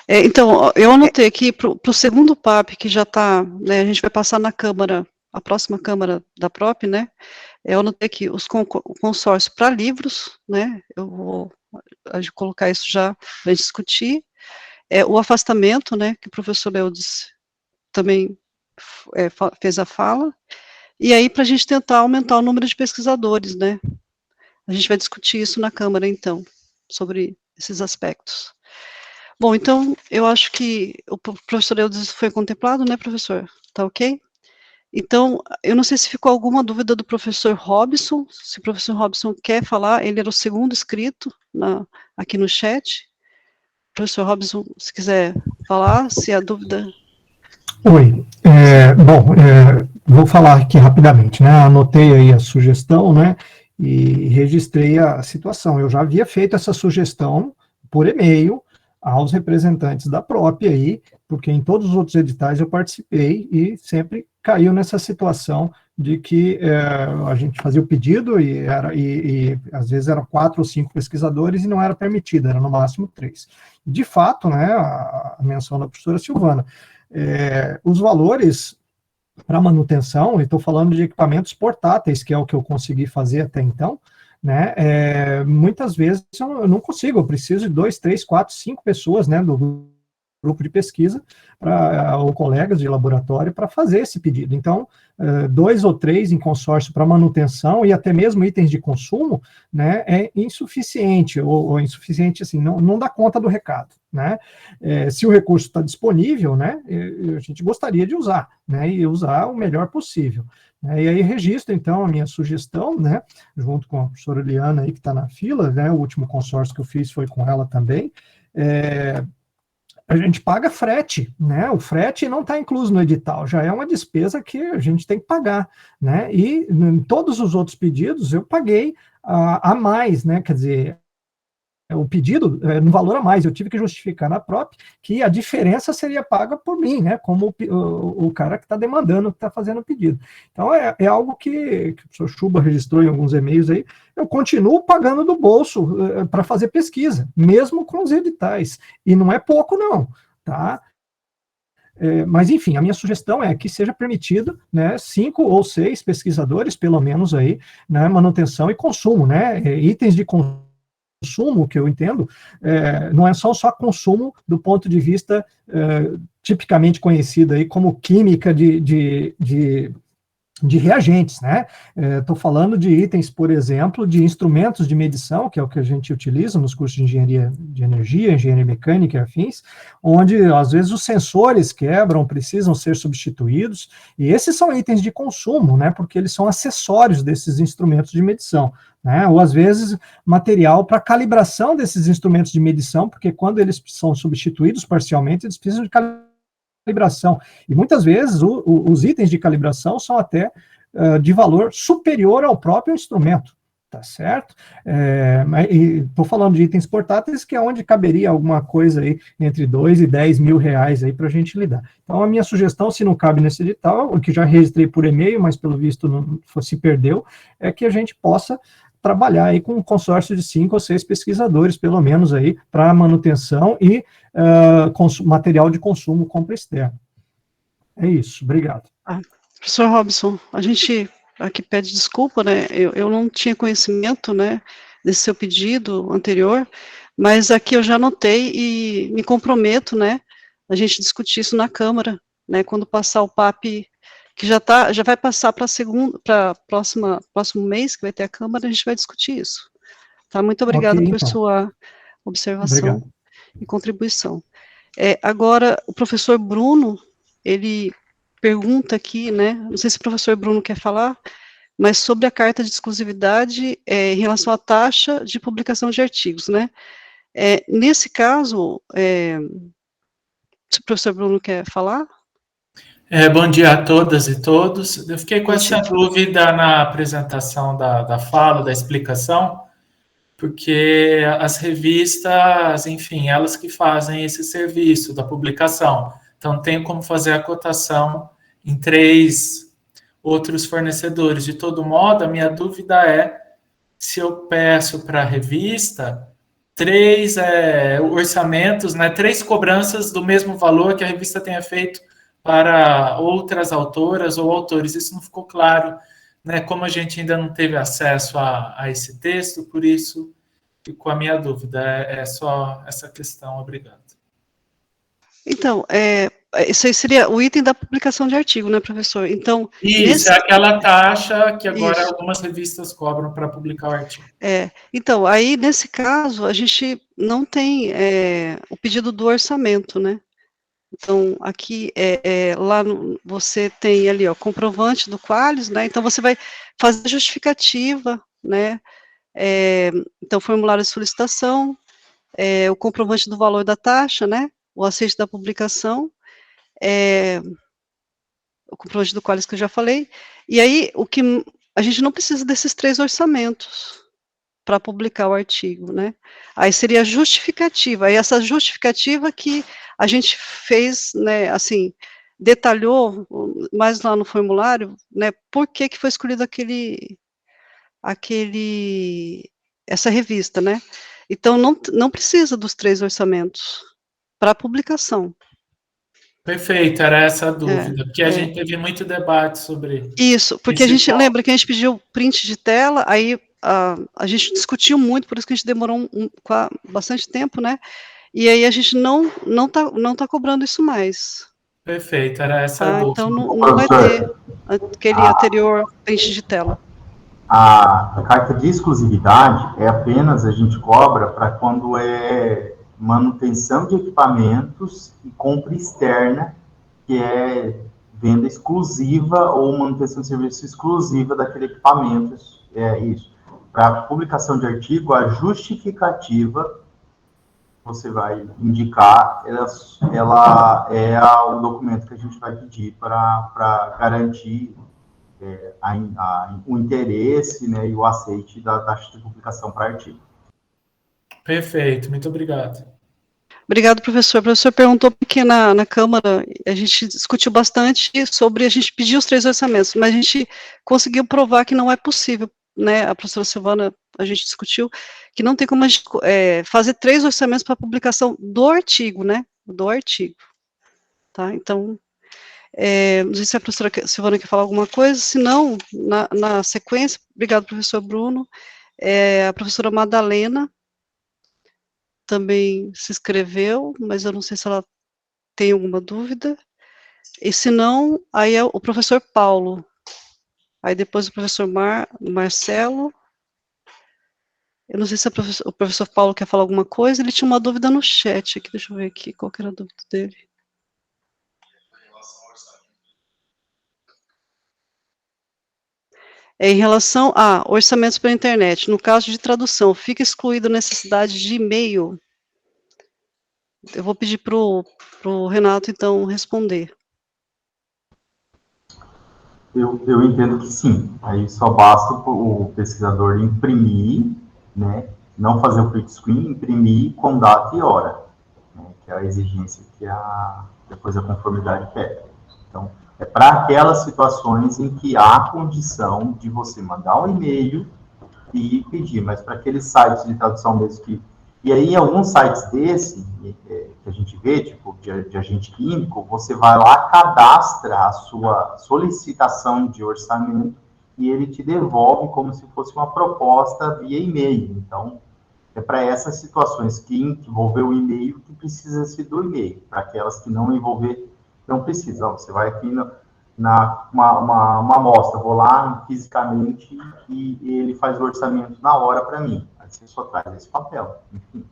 Então, eu anotei aqui para o segundo PAP, que já está, né, a gente vai passar na Câmara, a próxima Câmara da PROP, né, eu anotei aqui o consórcio para livros, né, eu vou colocar isso já para discutir, o afastamento, né, que o professor Leudes também fez a fala, e aí para a gente tentar aumentar o número de pesquisadores, né, A gente vai discutir isso na Câmara, então, sobre esses aspectos. Bom, então, eu acho que o professor Eudes foi contemplado, né, professor? Tá ok? Então, eu não sei se ficou alguma dúvida do professor Robson, se o professor Robson quer falar, ele era o segundo inscrito aqui no chat. Professor Robson, se quiser falar, se a dúvida... Oi, bom, vou falar aqui rapidamente, né, anotei aí a sugestão, né, e registrei a situação. Eu já havia feito essa sugestão por e-mail aos representantes da própria aí, porque em todos os outros editais eu participei e sempre caiu nessa situação de que a gente fazia o pedido e às vezes eram 4 ou 5 pesquisadores e não era permitido, era no máximo 3. De fato, né, a menção da professora Silvana, os valores para manutenção, e estou falando de equipamentos portáteis, que é o que eu consegui fazer até então, né, muitas vezes eu não consigo, eu preciso de 2, 3, 4, 5 pessoas, né, do grupo de pesquisa, ou colegas de laboratório, para fazer esse pedido. Então, 2 ou 3 em consórcio para manutenção e até mesmo itens de consumo, né, é insuficiente, ou insuficiente, assim, não dá conta do recado, né. Se o recurso está disponível, né, a gente gostaria de usar, né, e usar o melhor possível. E aí registro, então, a minha sugestão, né, junto com a professora Eliana aí, que está na fila, né, o último consórcio que eu fiz foi com ela também, a gente paga frete, né? O frete não está incluso no edital, já é uma despesa que a gente tem que pagar, né? E em todos os outros pedidos eu paguei a mais, né? Quer dizer, o pedido no valor a mais, eu tive que justificar na PROP que a diferença seria paga por mim, né? Como o cara que está demandando, que está fazendo o pedido. Então é algo que o professor Chuba registrou em alguns e-mails aí. Eu continuo pagando do bolso para fazer pesquisa, mesmo com os editais. E não é pouco, não, tá? Mas, enfim, a minha sugestão é que seja permitido, né, 5 ou 6 pesquisadores, pelo menos, aí, né, manutenção e consumo, né? Itens de consumo, que eu entendo, não é só consumo do ponto de vista tipicamente conhecido aí como química de reagentes, né? Estou falando de itens, por exemplo, de instrumentos de medição, que é o que a gente utiliza nos cursos de engenharia de energia, engenharia mecânica e afins, onde, às vezes, os sensores quebram, precisam ser substituídos, e esses são itens de consumo, né? Porque eles são acessórios desses instrumentos de medição, né? Ou, às vezes, material para calibração desses instrumentos de medição, porque quando eles são substituídos parcialmente, eles precisam de calibração. E muitas vezes os itens de calibração são até de valor superior ao próprio instrumento, tá certo? Estou falando de itens portáteis, que é onde caberia alguma coisa aí entre 2 e 10 mil reais aí para a gente lidar. Então, a minha sugestão, se não cabe nesse edital, o que já registrei por e-mail, mas pelo visto não se perdeu, é que a gente possa trabalhar aí com um consórcio de 5 ou 6 pesquisadores, pelo menos aí, para manutenção e material de consumo, compra externa. É isso, obrigado. Professor Robson, a gente aqui pede desculpa, né, eu não tinha conhecimento, né, desse seu pedido anterior, mas aqui eu já anotei e me comprometo, né, a gente discutir isso na Câmara, né, quando passar o PAP, que já vai passar para próximo mês, que vai ter a Câmara, a gente vai discutir isso. Tá? Muito obrigada por sua observação e contribuição. Agora, o professor Bruno, ele pergunta aqui, né, não sei se o professor Bruno quer falar, mas sobre a carta de exclusividade em relação à taxa de publicação de artigos, né. Nesse caso, se o professor Bruno quer falar? Bom dia a todas e todos. Eu fiquei com essa dúvida na apresentação da fala, da explicação, porque as revistas, enfim, elas que fazem esse serviço da publicação. Então, tem como fazer a cotação em 3 outros fornecedores. De todo modo, a minha dúvida é se eu peço para a revista 3 orçamentos, né, 3 cobranças do mesmo valor que a revista tenha feito para outras autoras ou autores. Isso não ficou claro, né? Como a gente ainda não teve acesso a esse texto, por isso ficou a minha dúvida. É só essa questão. Obrigado. Então, isso aí seria o item da publicação de artigo, né, professor? Então, Isso, é aquela taxa que agora Isso. algumas revistas cobram para publicar o artigo. Então, aí, nesse caso, a gente não tem o pedido do orçamento, né? Então, aqui, lá você tem ali, ó, comprovante do Qualis, né? Então, você vai fazer justificativa, né? Então, formulário de solicitação, o comprovante do valor da taxa, né? O aceite da publicação, o comprovante do Qualis que eu já falei, e aí, a gente não precisa desses 3 orçamentos para publicar o artigo, né? Aí seria a justificativa, aí essa justificativa que a gente fez, né, assim, detalhou mais lá no formulário, né, por que foi escolhido essa revista, né? Então, não precisa dos 3 orçamentos para publicação. Perfeito, era essa a dúvida, porque a gente teve muito debate sobre isso, porque a gente lembra que a gente pediu print de tela, aí a gente discutiu muito, por isso que a gente demorou bastante tempo, né? E aí a gente não tá cobrando isso mais. Perfeito, era essa a dúvida. Então não vai ter aquele anterior print de tela. A carta de exclusividade apenas a gente cobra para quando é manutenção de equipamentos e compra externa, que é venda exclusiva ou manutenção de serviço exclusiva daquele equipamento. É isso. Para publicação de artigo, a justificativa você vai indicar, ela é o documento que a gente vai pedir para garantir o interesse, né, e o aceite da taxa de publicação para artigo. Perfeito, muito obrigado. Obrigado, professor. O professor perguntou porque na Câmara a gente discutiu bastante sobre a gente pedir os 3 orçamentos, mas a gente conseguiu provar que não é possível, né? A professora Silvana, a gente discutiu que não tem como a gente fazer 3 orçamentos para publicação do artigo, né? Do artigo. Tá? Então, não sei se a professora Silvana quer falar alguma coisa, se não, na sequência, obrigado, professor Bruno, a professora Madalena também se inscreveu, mas eu não sei se ela tem alguma dúvida, e se não, aí é o professor Paulo, aí depois o professor Marcelo, eu não sei se o professor Paulo quer falar alguma coisa, ele tinha uma dúvida no chat aqui, deixa eu ver aqui, qual que era a dúvida dele. Em relação a orçamentos pela internet, no caso de tradução, fica excluída a necessidade de e-mail? Eu vou pedir para o Renato, então, responder. Eu entendo que sim. Aí só basta o pesquisador imprimir, né, não fazer o print screen, imprimir com data e hora, né, que é a exigência que depois a conformidade pede. Então, é para aquelas situações em que há condição de você mandar um e-mail e pedir, mas para aqueles sites de tradução mesmo que... E aí, em alguns sites desse, que a gente vê, tipo, de agente químico, você vai lá, cadastra a sua solicitação de orçamento e ele te devolve como se fosse uma proposta via e-mail. Então, é para essas situações que envolver o e-mail que precisa ser do e-mail. Para aquelas que não envolver, não precisa. Você vai aqui uma amostra, vou lá fisicamente e ele faz o orçamento na hora para mim. Aí você só traz esse papel, enfim,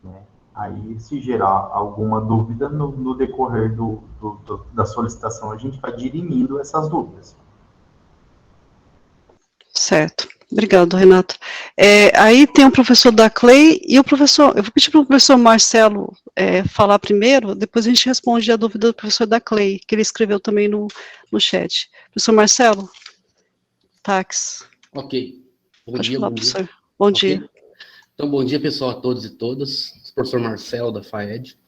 né? Aí, se gerar alguma dúvida no decorrer da solicitação, a gente vai dirimindo essas dúvidas. Certo. Obrigado, Renato. Aí tem o professor da Clay e o professor... Eu vou pedir para o professor Marcelo falar primeiro, depois a gente responde a dúvida do professor da Clay, que ele escreveu também no chat. Professor Marcelo? Tax. Ok. Pode falar, professor. Bom dia. Então, bom dia, pessoal, a todos e todas. Professor Marcelo, da FAED.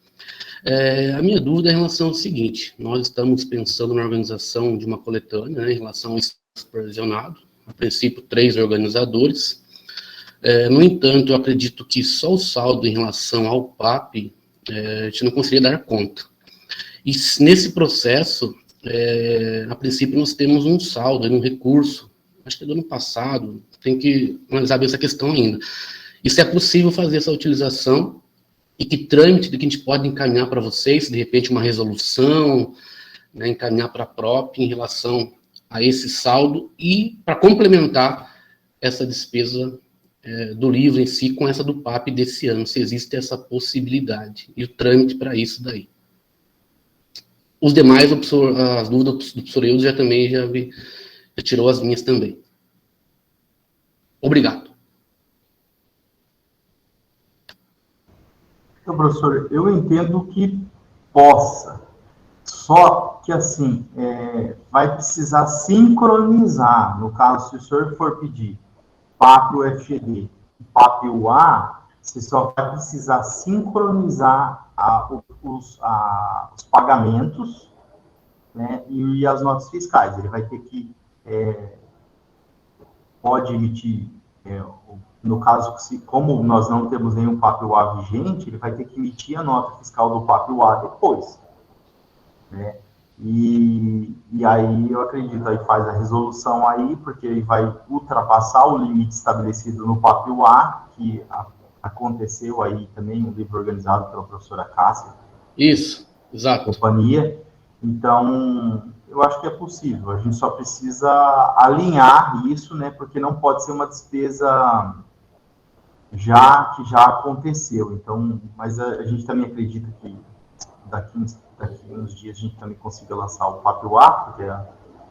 A minha dúvida é em relação ao seguinte: nós estamos pensando na organização de uma coletânea, né, em relação ao supervisionado, a princípio 3 organizadores. No entanto, eu acredito que só o saldo em relação ao PAP, a gente não conseguiria dar conta. E nesse processo, a princípio nós temos um saldo, um recurso, acho que é do ano passado, tem que analisar bem essa questão ainda. E se é possível fazer essa utilização e que trâmite que a gente pode encaminhar para vocês, de repente uma resolução, né, encaminhar para a PROP em relação a esse saldo e para complementar essa despesa do livro em si com essa do PAP desse ano, se existe essa possibilidade, e o trâmite para isso daí. Os demais, as dúvidas do professor Eudes já tirou as minhas também. Obrigado. Então, professor, eu entendo que possa, só que, assim, vai precisar sincronizar. No caso, se o senhor for pedir PAP UFGD e PAP UA, você só vai precisar sincronizar os pagamentos, né, e as notas fiscais. Ele vai ter que, pode emitir, no caso, como nós não temos nenhum PAP UA vigente, ele vai ter que emitir a nota fiscal do PAP UA depois, né? E aí eu acredito, aí faz a resolução aí, porque ele vai ultrapassar o limite estabelecido no PAP UA, que aconteceu aí também, um livro organizado pela professora Cássia. Isso, exato. Companhia. Então, eu acho que é possível. A gente só precisa alinhar isso, né? Porque não pode ser uma despesa que já aconteceu. Então, mas a gente também acredita que daqui uns dias a gente também consiga lançar o PAP UA, porque é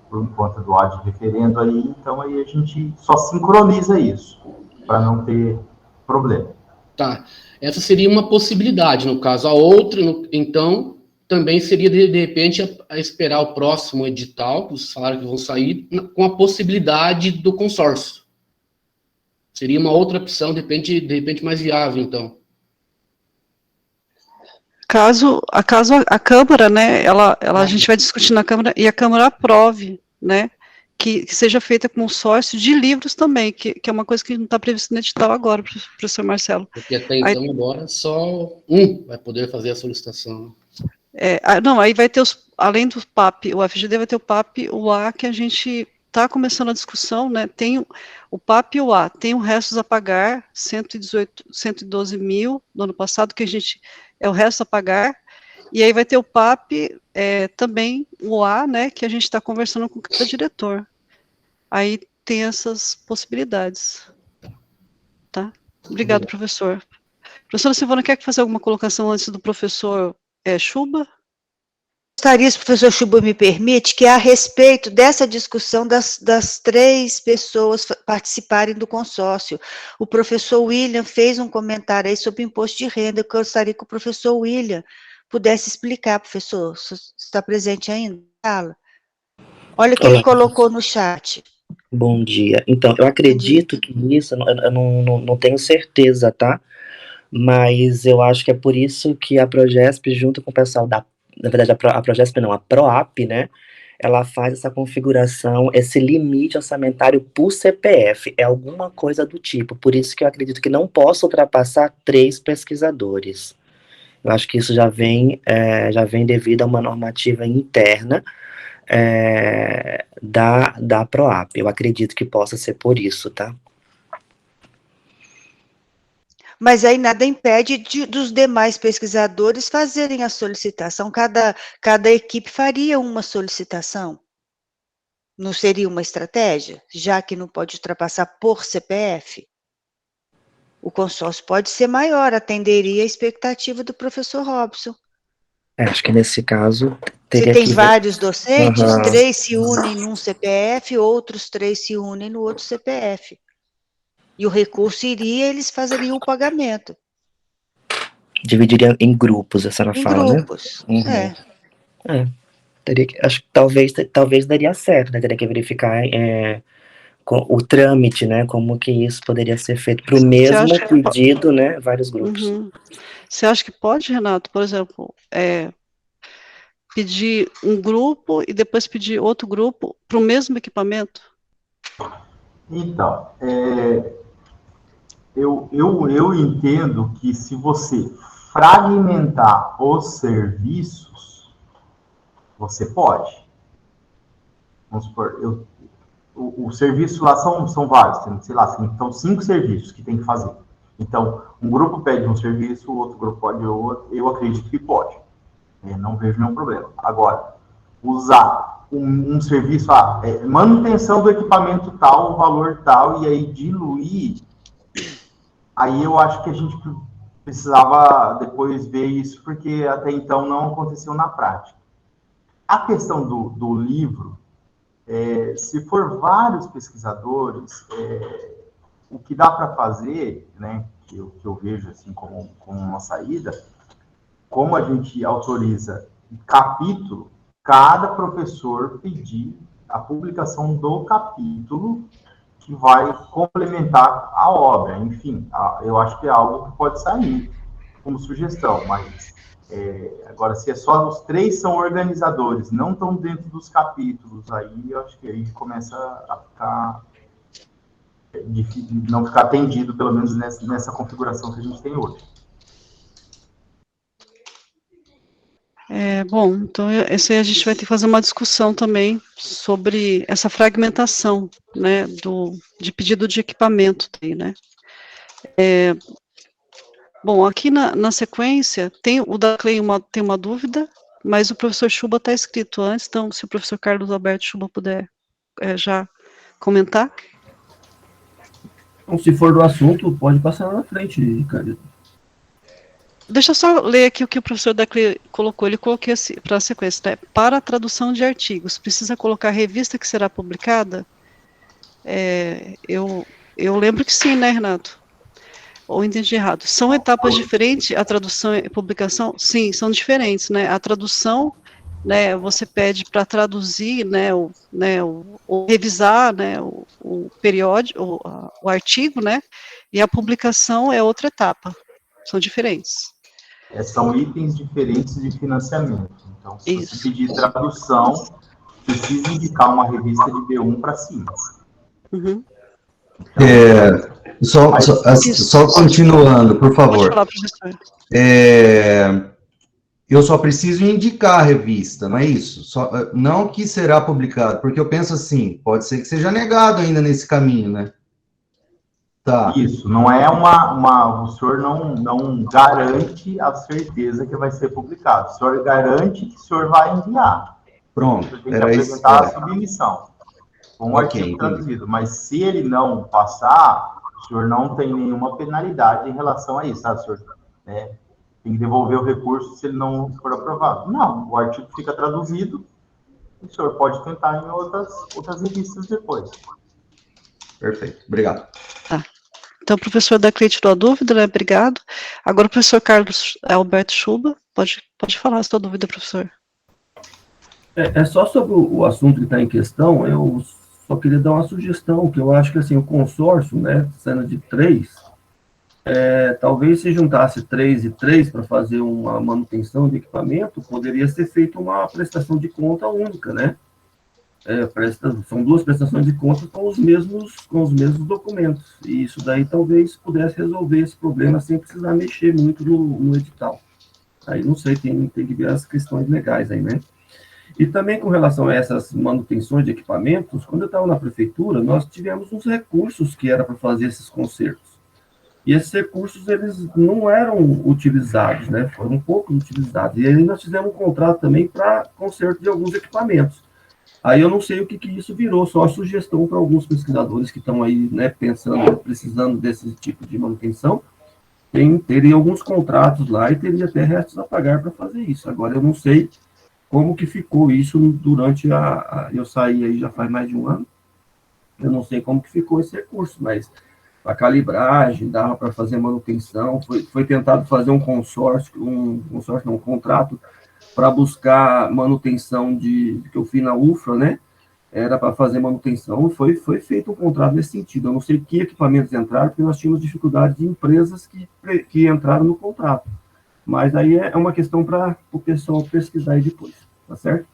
por conta do A de referendo aí. Então, aí a gente só sincroniza isso, para não ter problema. Tá. Essa seria uma possibilidade, no caso. A outra, então, também seria, de repente, a esperar o próximo edital, os salários que vão sair, com a possibilidade do consórcio. Seria uma outra opção, de repente mais viável, então. Caso a Câmara, né, a gente vai discutir na Câmara, e a Câmara aprove, né, que seja feita consórcio de livros também, que é uma coisa que não está prevista no edital agora, professor Marcelo. Porque até então, agora, só um vai poder fazer a solicitação. Não, aí vai ter além do PAP, o FGD vai ter o PAP UA, que a gente está começando a discussão, né, tem o PAP UA, tem o restos a pagar, 112 mil do ano passado, que é o resto a pagar, e aí vai ter o PAP também, o UA, né, que a gente está conversando com o diretor. Aí tem essas possibilidades. Tá? Obrigado, professor. Professora Silvana, quer fazer alguma colocação antes do professor Chuba? Gostaria, se o professor Chuba me permite, que a respeito dessa discussão das 3 pessoas participarem do consórcio. O professor William fez um comentário aí sobre imposto de renda, eu gostaria que o professor William pudesse explicar, professor. Você está presente ainda? Fala. Olha o que ele colocou no chat. Bom dia. Então, eu acredito que isso, eu não tenho certeza, tá? Mas eu acho que é por isso que a Progesp, junto com o pessoal na verdade, a Progesp não, a PROAP, né? Ela faz essa configuração, esse limite orçamentário por CPF, é alguma coisa do tipo. Por isso que eu acredito que não posso ultrapassar 3 pesquisadores. Eu acho que isso já vem devido a uma normativa interna da PROAP. Eu acredito que possa ser por isso, tá? Mas aí nada impede dos demais pesquisadores fazerem a solicitação. Cada equipe faria uma solicitação. Não seria uma estratégia? Já que não pode ultrapassar por CPF? O consórcio pode ser maior, atenderia a expectativa do professor Robson. Acho que nesse caso teria Você tem que vários docentes, Uhum. 3 se unem num CPF, outros 3 se unem no outro CPF. E o recurso iria, eles fazeriam o pagamento. Dividiria em grupos, a senhora fala, né? Em grupos, acho que talvez daria certo, né? Teria que verificar o trâmite, né? Como que isso poderia ser feito para o mesmo pedido, né? Vários grupos. Uhum. Você acha que pode, Renato, por exemplo, pedir um grupo e depois pedir outro grupo para o mesmo equipamento? Então, eu entendo que se você fragmentar os serviços, você pode. Vamos supor, o serviço lá são vários, sei lá, são 5 serviços que tem que fazer. Então, um grupo pede um serviço, o outro grupo pode outro, eu acredito que pode. Não vejo nenhum problema. Agora, usar um serviço, manutenção do equipamento tal, um valor tal, e aí diluir, aí eu acho que a gente precisava depois ver isso, porque até então não aconteceu na prática. A questão do livro, se for vários pesquisadores, o que dá para fazer, né, que eu vejo assim como uma saída, como a gente autoriza capítulo, cada professor pedir a publicação do capítulo que vai complementar a obra. Enfim, eu acho que é algo que pode sair como sugestão, mas agora, se é só os 3 são organizadores, não estão dentro dos capítulos, aí eu acho que aí começa a ficar difícil, não ficar atendido, pelo menos nessa configuração que a gente tem hoje. Bom, então esse aí a gente vai ter que fazer uma discussão também sobre essa fragmentação, né, de pedido de equipamento, né. Bom, aqui na sequência, o da Clay tem uma dúvida, mas o professor Chuba está escrito antes, então se o professor Carlos Alberto Chuba puder já comentar. Então, se for do assunto, pode passar na frente, Ricardo. Deixa eu só ler aqui o que o professor Daclay colocou. Ele colocou assim, para a sequência, né? Para a tradução de artigos, precisa colocar a revista que será publicada? Eu lembro que sim, né, Renato? Ou entendi errado. São etapas diferentes, a tradução e a publicação? Sim, são diferentes, né? A tradução, né, você pede para traduzir, né, ou revisar, né, o periódico, o artigo, né? E a publicação é outra etapa. São diferentes. São itens diferentes de financiamento. Então, se você pedir tradução, precisa indicar uma revista de B1 para cima. Uhum. Só continuando, por favor. Pode falar, professor. Eu só preciso indicar a revista, não é isso? Não que será publicado, porque eu penso assim, pode ser que seja negado ainda nesse caminho, né? Tá. Isso, não é o senhor não garante a certeza que vai ser publicado. O senhor garante que o senhor vai enviar. Pronto, o senhor tem que apresentar a submissão. Com um artigo entendi. traduzido. Mas se ele não passar, o senhor não tem nenhuma penalidade em relação a isso, tá? O senhor tem que devolver o recurso se ele não for aprovado. Não, o artigo fica traduzido, o senhor pode tentar em outras revistas depois. Perfeito, obrigado. Tá. Então, o professor Daclay tirou a dúvida, né? Obrigado. Agora, o professor Carlos Alberto Chuba, pode falar a sua dúvida, professor. Só sobre o assunto que está em questão, eu só queria dar uma sugestão, que eu acho que assim, o consórcio, né, sendo de 3, talvez se juntasse 3 e 3 para fazer uma manutenção de equipamento, poderia ser feita uma prestação de conta única, né? São 2 prestações de contas com os mesmos documentos, e isso daí talvez pudesse resolver esse problema sem precisar mexer muito no edital. Aí não sei, tem que ver as questões legais aí, né? E também com relação a essas manutenções de equipamentos, quando eu estava na prefeitura, nós tivemos uns recursos que era para fazer esses consertos. E esses recursos, eles não eram utilizados, né? Foram pouco utilizados. E aí nós fizemos um contrato também para conserto de alguns equipamentos. Aí eu não sei o que isso virou, só a sugestão para alguns pesquisadores que estão aí, né, pensando, precisando desse tipo de manutenção, teria alguns contratos lá e teria até restos a pagar para fazer isso. Agora eu não sei como que ficou isso durante eu saí aí já faz mais de um ano, eu não sei como que ficou esse recurso, mas a calibragem, dava para fazer manutenção, foi tentado fazer um contrato para buscar manutenção que eu fiz na UFRA, né? Era para fazer manutenção, foi feito um contrato nesse sentido. Eu não sei que equipamentos entraram, porque nós tínhamos dificuldade de empresas que entraram no contrato. Mas aí é uma questão para o pessoal pesquisar aí depois, tá certo?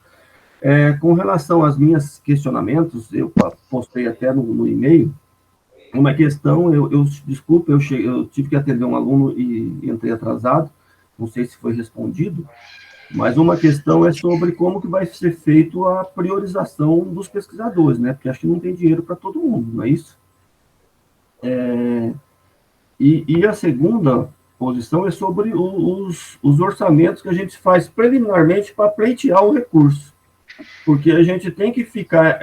Com relação aos meus questionamentos, eu postei até no e-mail, uma questão, desculpa, eu tive que atender um aluno e entrei atrasado, não sei se foi respondido, mas uma questão é sobre como que vai ser feito a priorização dos pesquisadores, né? Porque acho que não tem dinheiro para todo mundo, não é isso? E a segunda posição é sobre os orçamentos que a gente faz preliminarmente para pleitear o recurso. Porque a gente tem que ficar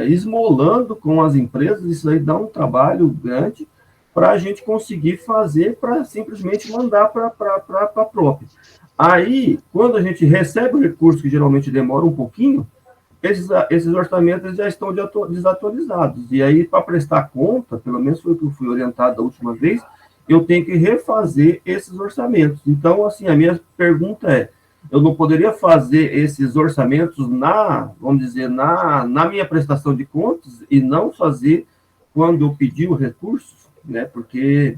esmolando com as empresas, isso aí dá um trabalho grande para a gente conseguir fazer, para simplesmente mandar para a própria. Aí, quando a gente recebe o recurso, que geralmente demora um pouquinho, esses orçamentos já estão desatualizados. E aí, para prestar conta, pelo menos foi o que eu fui orientado da última vez, eu tenho que refazer esses orçamentos. Então, assim, a minha pergunta é, eu não poderia fazer esses orçamentos vamos dizer, na minha prestação de contas e não fazer quando eu pedi o recurso, né? Porque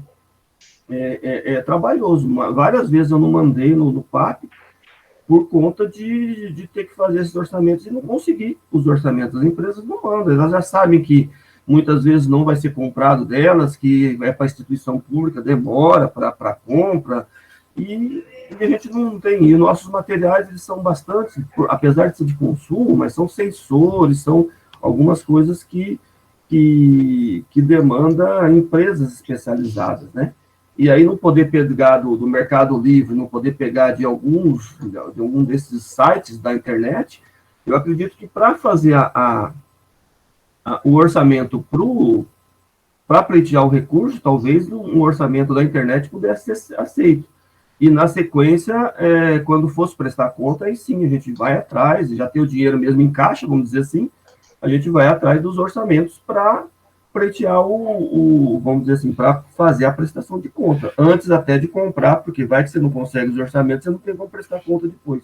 é trabalhoso. Várias vezes eu não mandei no PAP por conta de ter que fazer esses orçamentos e não conseguir os orçamentos. As empresas não mandam, elas já sabem que muitas vezes não vai ser comprado delas, que é para a instituição pública, demora para compra, e a gente não tem. E nossos materiais, eles são bastante, apesar de ser de consumo, mas são sensores, são algumas coisas que demanda empresas especializadas, né? E aí não poder pegar do Mercado Livre, não poder pegar de algum desses sites da internet, eu acredito que para fazer o orçamento para pleitear o recurso, talvez um orçamento da internet pudesse ser aceito. E na sequência, quando fosse prestar conta, aí sim a gente vai atrás, já tem o dinheiro mesmo em caixa, vamos dizer assim, a gente vai atrás dos orçamentos para pleitear vamos dizer assim, para fazer a prestação de conta, antes até de comprar, porque vai que você não consegue os orçamentos, você não tem como prestar conta depois.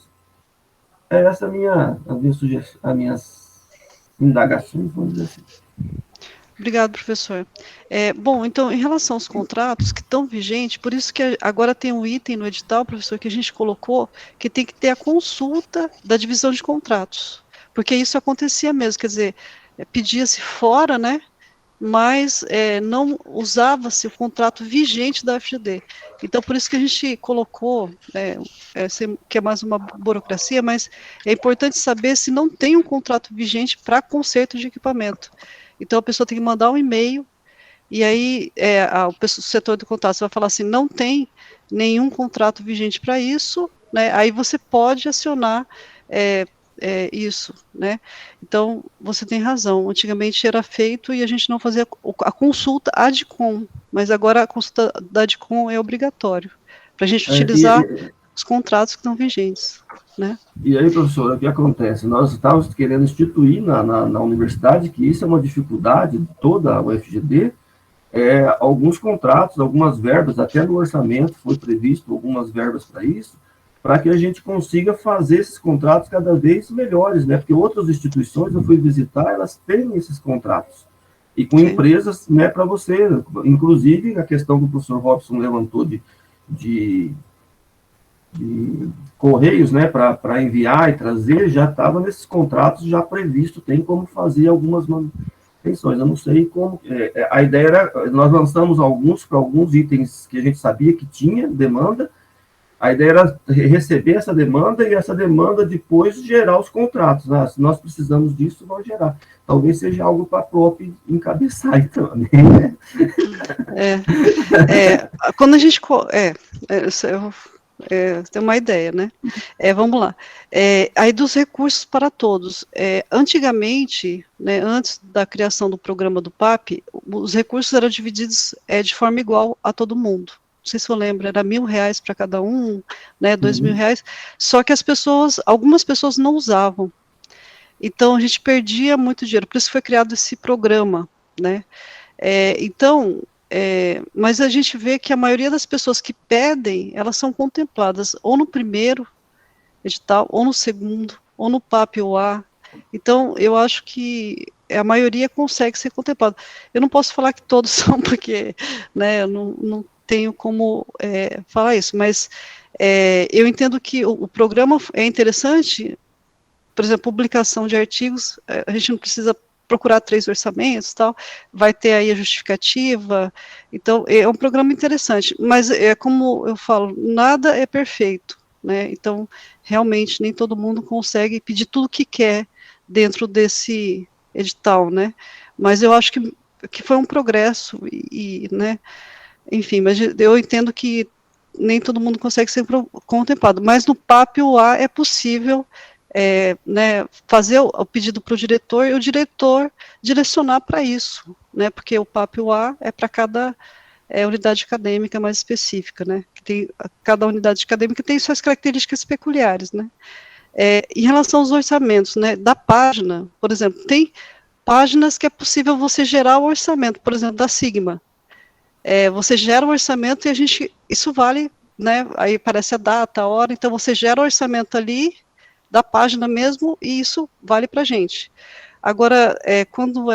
Essa as minhas indagações, vamos dizer assim. Obrigado, professor. Bom, então, em relação aos contratos que estão vigentes, por isso que agora tem um item no edital, professor, que a gente colocou, que tem que ter a consulta da divisão de contratos, porque isso acontecia mesmo, quer dizer, pedia-se fora, né, mas não usava-se o contrato vigente da FGD. Então, por isso que a gente colocou, que é mais uma burocracia, mas é importante saber se não tem um contrato vigente para conserto de equipamento. Então, a pessoa tem que mandar um e-mail, e aí o setor de contratos vai falar assim, não tem nenhum contrato vigente para isso, né? Aí você pode acionar isso, né? Então, você tem razão, antigamente era feito e a gente não fazia a consulta ADCOM, mas agora a consulta da ADCOM é obrigatório, para a gente utilizar os contratos que estão vigentes, né? E aí, professora, o que acontece? Nós estávamos querendo instituir na universidade, que isso é uma dificuldade de toda a UFGD, alguns contratos, algumas verbas, até no orçamento foi previsto algumas verbas para isso, para que a gente consiga fazer esses contratos cada vez melhores, né? Porque outras instituições, eu fui visitar, elas têm esses contratos. E com empresas, né, para você, inclusive a questão que o professor Robson levantou de correios, né, para enviar e trazer, já estava nesses contratos já previsto, tem como fazer algumas manutenções. Eu não sei como. A ideia era, nós lançamos para alguns itens que a gente sabia que tinha demanda. A ideia era receber essa demanda e essa demanda depois gerar os contratos. Né? Se nós precisamos disso, vão gerar. Talvez seja algo para a PROP encabeçar também, né? Quando a gente... tem uma ideia, né? Vamos lá. Aí dos recursos para todos. Antigamente, né, antes da criação do programa do PAP, os recursos eram divididos de forma igual a todo mundo. Não sei se eu lembro, era R$1.000 para cada um, né, R$2.000, só que algumas pessoas não usavam. Então, a gente perdia muito dinheiro, por isso foi criado esse programa, né? Mas a gente vê que a maioria das pessoas que pedem, elas são contempladas ou no primeiro edital, ou no segundo, ou no PAP-UA. Então, eu acho que a maioria consegue ser contemplada. Eu não posso falar que todos são, porque, né, eu não tenho como falar isso, mas eu entendo que o programa é interessante, por exemplo, publicação de artigos, a gente não precisa procurar 3 orçamentos, tal, vai ter aí a justificativa, então é um programa interessante, mas como eu falo, nada é perfeito, né, então realmente nem todo mundo consegue pedir tudo que quer dentro desse edital, né, mas eu acho que foi um progresso, né, Enfim, mas eu entendo que nem todo mundo consegue ser contemplado, mas no PAP-UA é possível né, fazer o pedido para o diretor e o diretor direcionar para isso, né, porque o PAP-UA é para cada unidade acadêmica mais específica, né, cada unidade acadêmica tem suas características peculiares, né. Em relação aos orçamentos, né, da página, por exemplo, tem páginas que é possível você gerar o orçamento, por exemplo, da Sigma. Você gera o orçamento e isso vale, né, aí aparece a data, a hora, então você gera o orçamento ali, da página mesmo, e isso vale para a gente. Agora, quando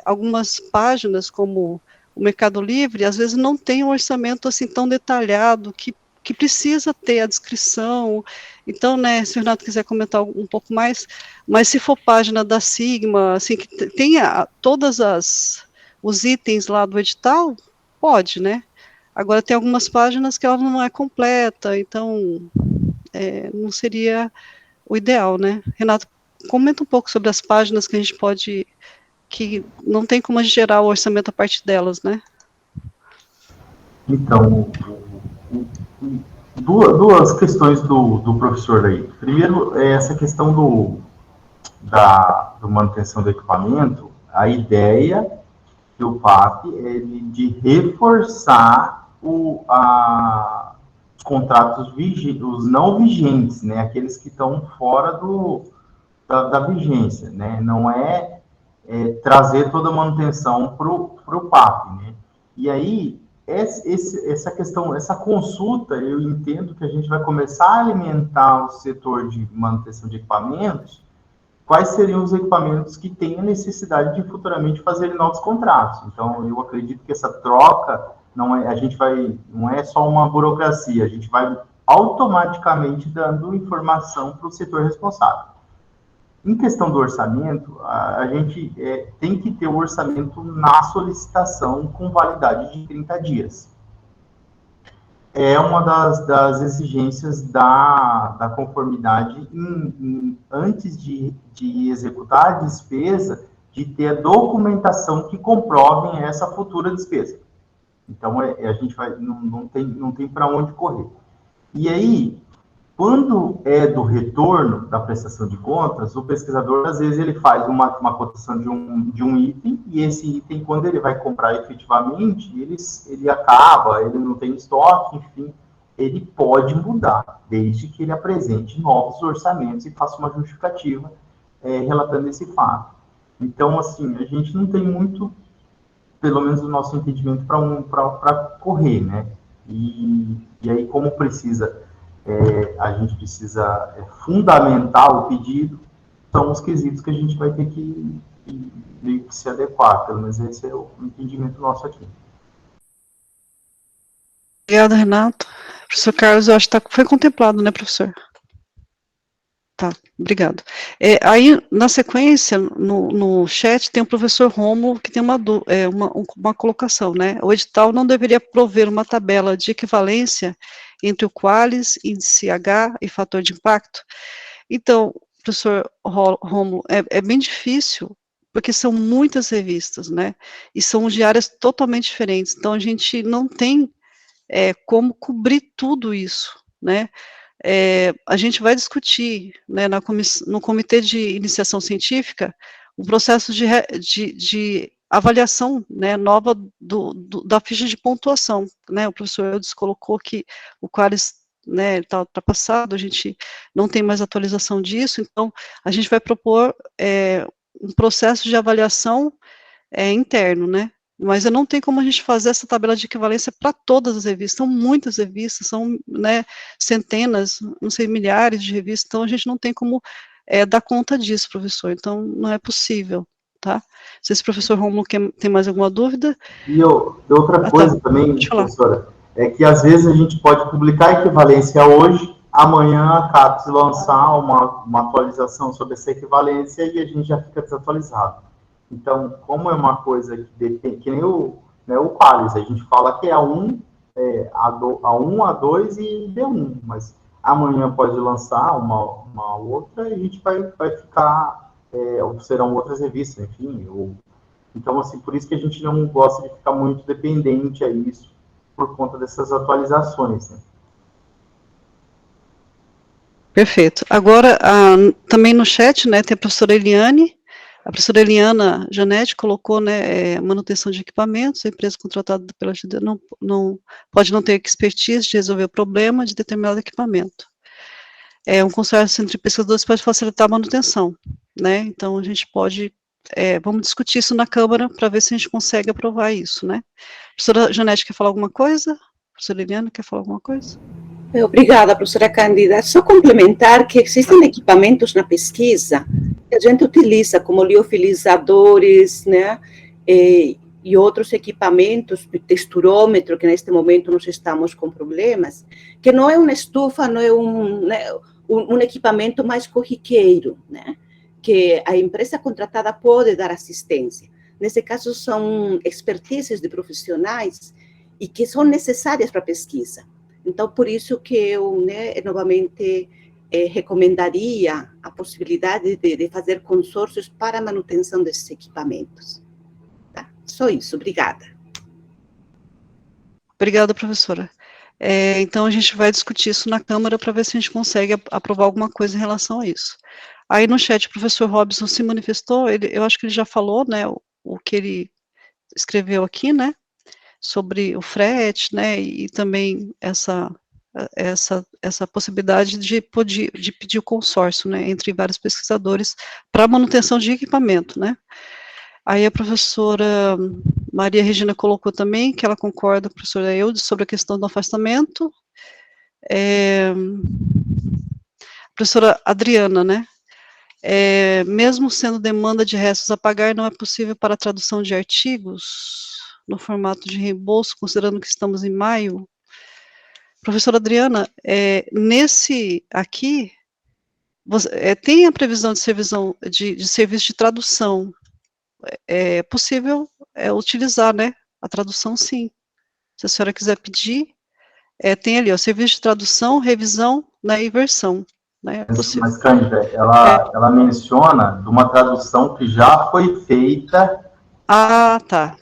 algumas páginas, como o Mercado Livre, às vezes não tem um orçamento assim tão detalhado, que precisa ter a descrição. Então, né, se o Renato quiser comentar um pouco mais, mas se for página da Sigma, assim, que tenha todas os itens lá do edital, pode, né? Agora, tem algumas páginas que ela não é completa, então não seria o ideal, né? Renato, comenta um pouco sobre as páginas que a gente pode, que não tem como a gente gerar o orçamento a partir delas, né? Então, duas questões do professor aí. Primeiro, essa questão do manutenção do equipamento, a ideia do PAP é de reforçar os contratos os não vigentes, né, aqueles que estão fora da vigência, né, não trazer toda a manutenção para o PAP, né, e aí essa questão, essa consulta, eu entendo que a gente vai começar a alimentar o setor de manutenção de equipamentos. Quais seriam os equipamentos que têm a necessidade de futuramente fazer novos contratos? Então, eu acredito que essa troca não é só uma burocracia, a gente vai automaticamente dando informação para o setor responsável. Em questão do orçamento, a gente tem que ter o orçamento na solicitação com validade de 30 dias. É uma das exigências da conformidade antes de executar a despesa, de ter a documentação que comprovem essa futura despesa. Então, a gente não tem para onde correr. E aí, quando é do retorno da prestação de contas, o pesquisador, às vezes, ele faz uma cotação de um item, e esse item, quando ele vai comprar efetivamente, ele acaba, ele não tem estoque, enfim, ele pode mudar, desde que ele apresente novos orçamentos e faça uma justificativa relatando esse fato. Então, assim, a gente não tem muito, pelo menos no nosso entendimento, para correr, né? E aí, como a gente precisa fundamentar o pedido, são os quesitos que a gente vai ter que se adequar, pelo menos esse é o entendimento nosso aqui. Obrigada, Renato. Professor Carlos, eu acho que foi contemplado, né, professor? Tá, obrigado. Aí, na sequência, no chat, tem o professor Romulo, que tem uma colocação, né? O edital não deveria prover uma tabela de equivalência entre o Qualis, índice H e fator de impacto? Então, professor Romulo, é bem difícil, porque são muitas revistas, né? E são de áreas totalmente diferentes, então a gente não tem como cobrir tudo isso, né? A gente vai discutir, né, no Comitê de Iniciação Científica, o processo de avaliação, né, nova da ficha de pontuação, né, o professor Eudes colocou que o Qualis, né, está ultrapassado, a gente não tem mais atualização disso, então a gente vai propor um processo de avaliação interno, né, mas não tem como a gente fazer essa tabela de equivalência para todas as revistas, são muitas revistas, são, né, centenas, não sei, milhares de revistas, então a gente não tem como dar conta disso, professor, então não é possível, tá? Não sei se o professor Romulo tem mais alguma dúvida. E outra coisa também, professora, é que às vezes a gente pode publicar a equivalência hoje, amanhã a CAPES lançar uma atualização sobre essa equivalência e a gente já fica desatualizado. Então, como é uma coisa que depende, que nem o Qualis, a gente fala que é A1, A2 e B1, mas amanhã pode lançar uma outra e a gente vai ficar, serão outras revistas, enfim. Então, assim, por isso que a gente não gosta de ficar muito dependente a isso, por conta dessas atualizações, né? Perfeito. Agora, também no chat, né, tem a professora Eliane, a professora Eliana Janete colocou, né, manutenção de equipamentos, a empresa contratada pela GD pode não ter expertise de resolver o problema de determinado equipamento. Um consórcio entre pesquisadores pode facilitar a manutenção, né, então a gente pode, vamos discutir isso na Câmara para ver se a gente consegue aprovar isso, né. A professora Janete quer falar alguma coisa? A professora Eliana quer falar alguma coisa? Obrigada, professora Cândida. Só complementar que existem equipamentos na pesquisa que a gente utiliza, como liofilizadores, né, e outros equipamentos, texturômetro, que neste momento nós estamos com problemas, que não é uma estufa, não é um equipamento mais corriqueiro, né, que a empresa contratada pode dar assistência. Nesse caso, são expertises de profissionais e que são necessárias para a pesquisa. Então, por isso que eu, né, novamente recomendaria a possibilidade de fazer consórcios para a manutenção desses equipamentos. Tá? Só isso, obrigada. Obrigada, professora. Então, a gente vai discutir isso na Câmara para ver se a gente consegue aprovar alguma coisa em relação a isso. Aí, no chat, o professor Robson se manifestou, eu acho que ele já falou, né, o que ele escreveu aqui, né, sobre o frete, né, e também essa possibilidade de pedir o consórcio, né, entre vários pesquisadores para manutenção de equipamento, né. Aí a professora Maria Regina colocou também que ela concorda com a professora Eudes sobre a questão do afastamento. A professora Adriana, né, mesmo sendo demanda de restos a pagar, não é possível para a tradução de artigos no formato de reembolso, considerando que estamos em maio. Professora Adriana, nesse aqui, tem a previsão de serviço de tradução. É possível utilizar, né, a tradução, sim. Se a senhora quiser pedir, tem ali, ó, serviço de tradução, revisão, né, e versão. Né, mas, Cândida, ela menciona de uma tradução que já foi feita. Ah, tá.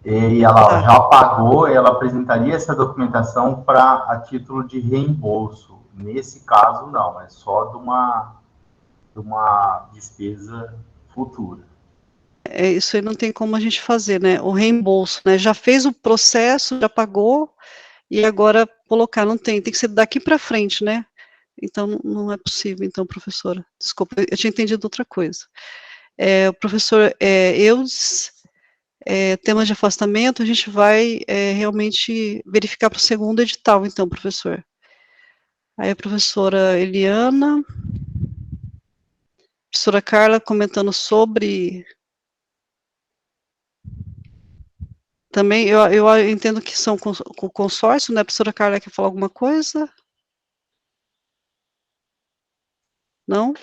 E ela já pagou, ela apresentaria essa documentação a título de reembolso. Nesse caso, não, é só de uma despesa futura. Isso aí não tem como a gente fazer, né? O reembolso, né? Já fez o processo, já pagou, e agora colocar, não tem que ser daqui para frente, né? Então, não é possível, então, professora. Desculpa, eu tinha entendido outra coisa. O professor Eudes, temas de afastamento, a gente vai realmente verificar para o segundo edital, então, professor. Aí a professora Eliana, professora Carla comentando sobre... Também, eu entendo que são com consórcio, né? A professora Carla quer falar alguma coisa? Não?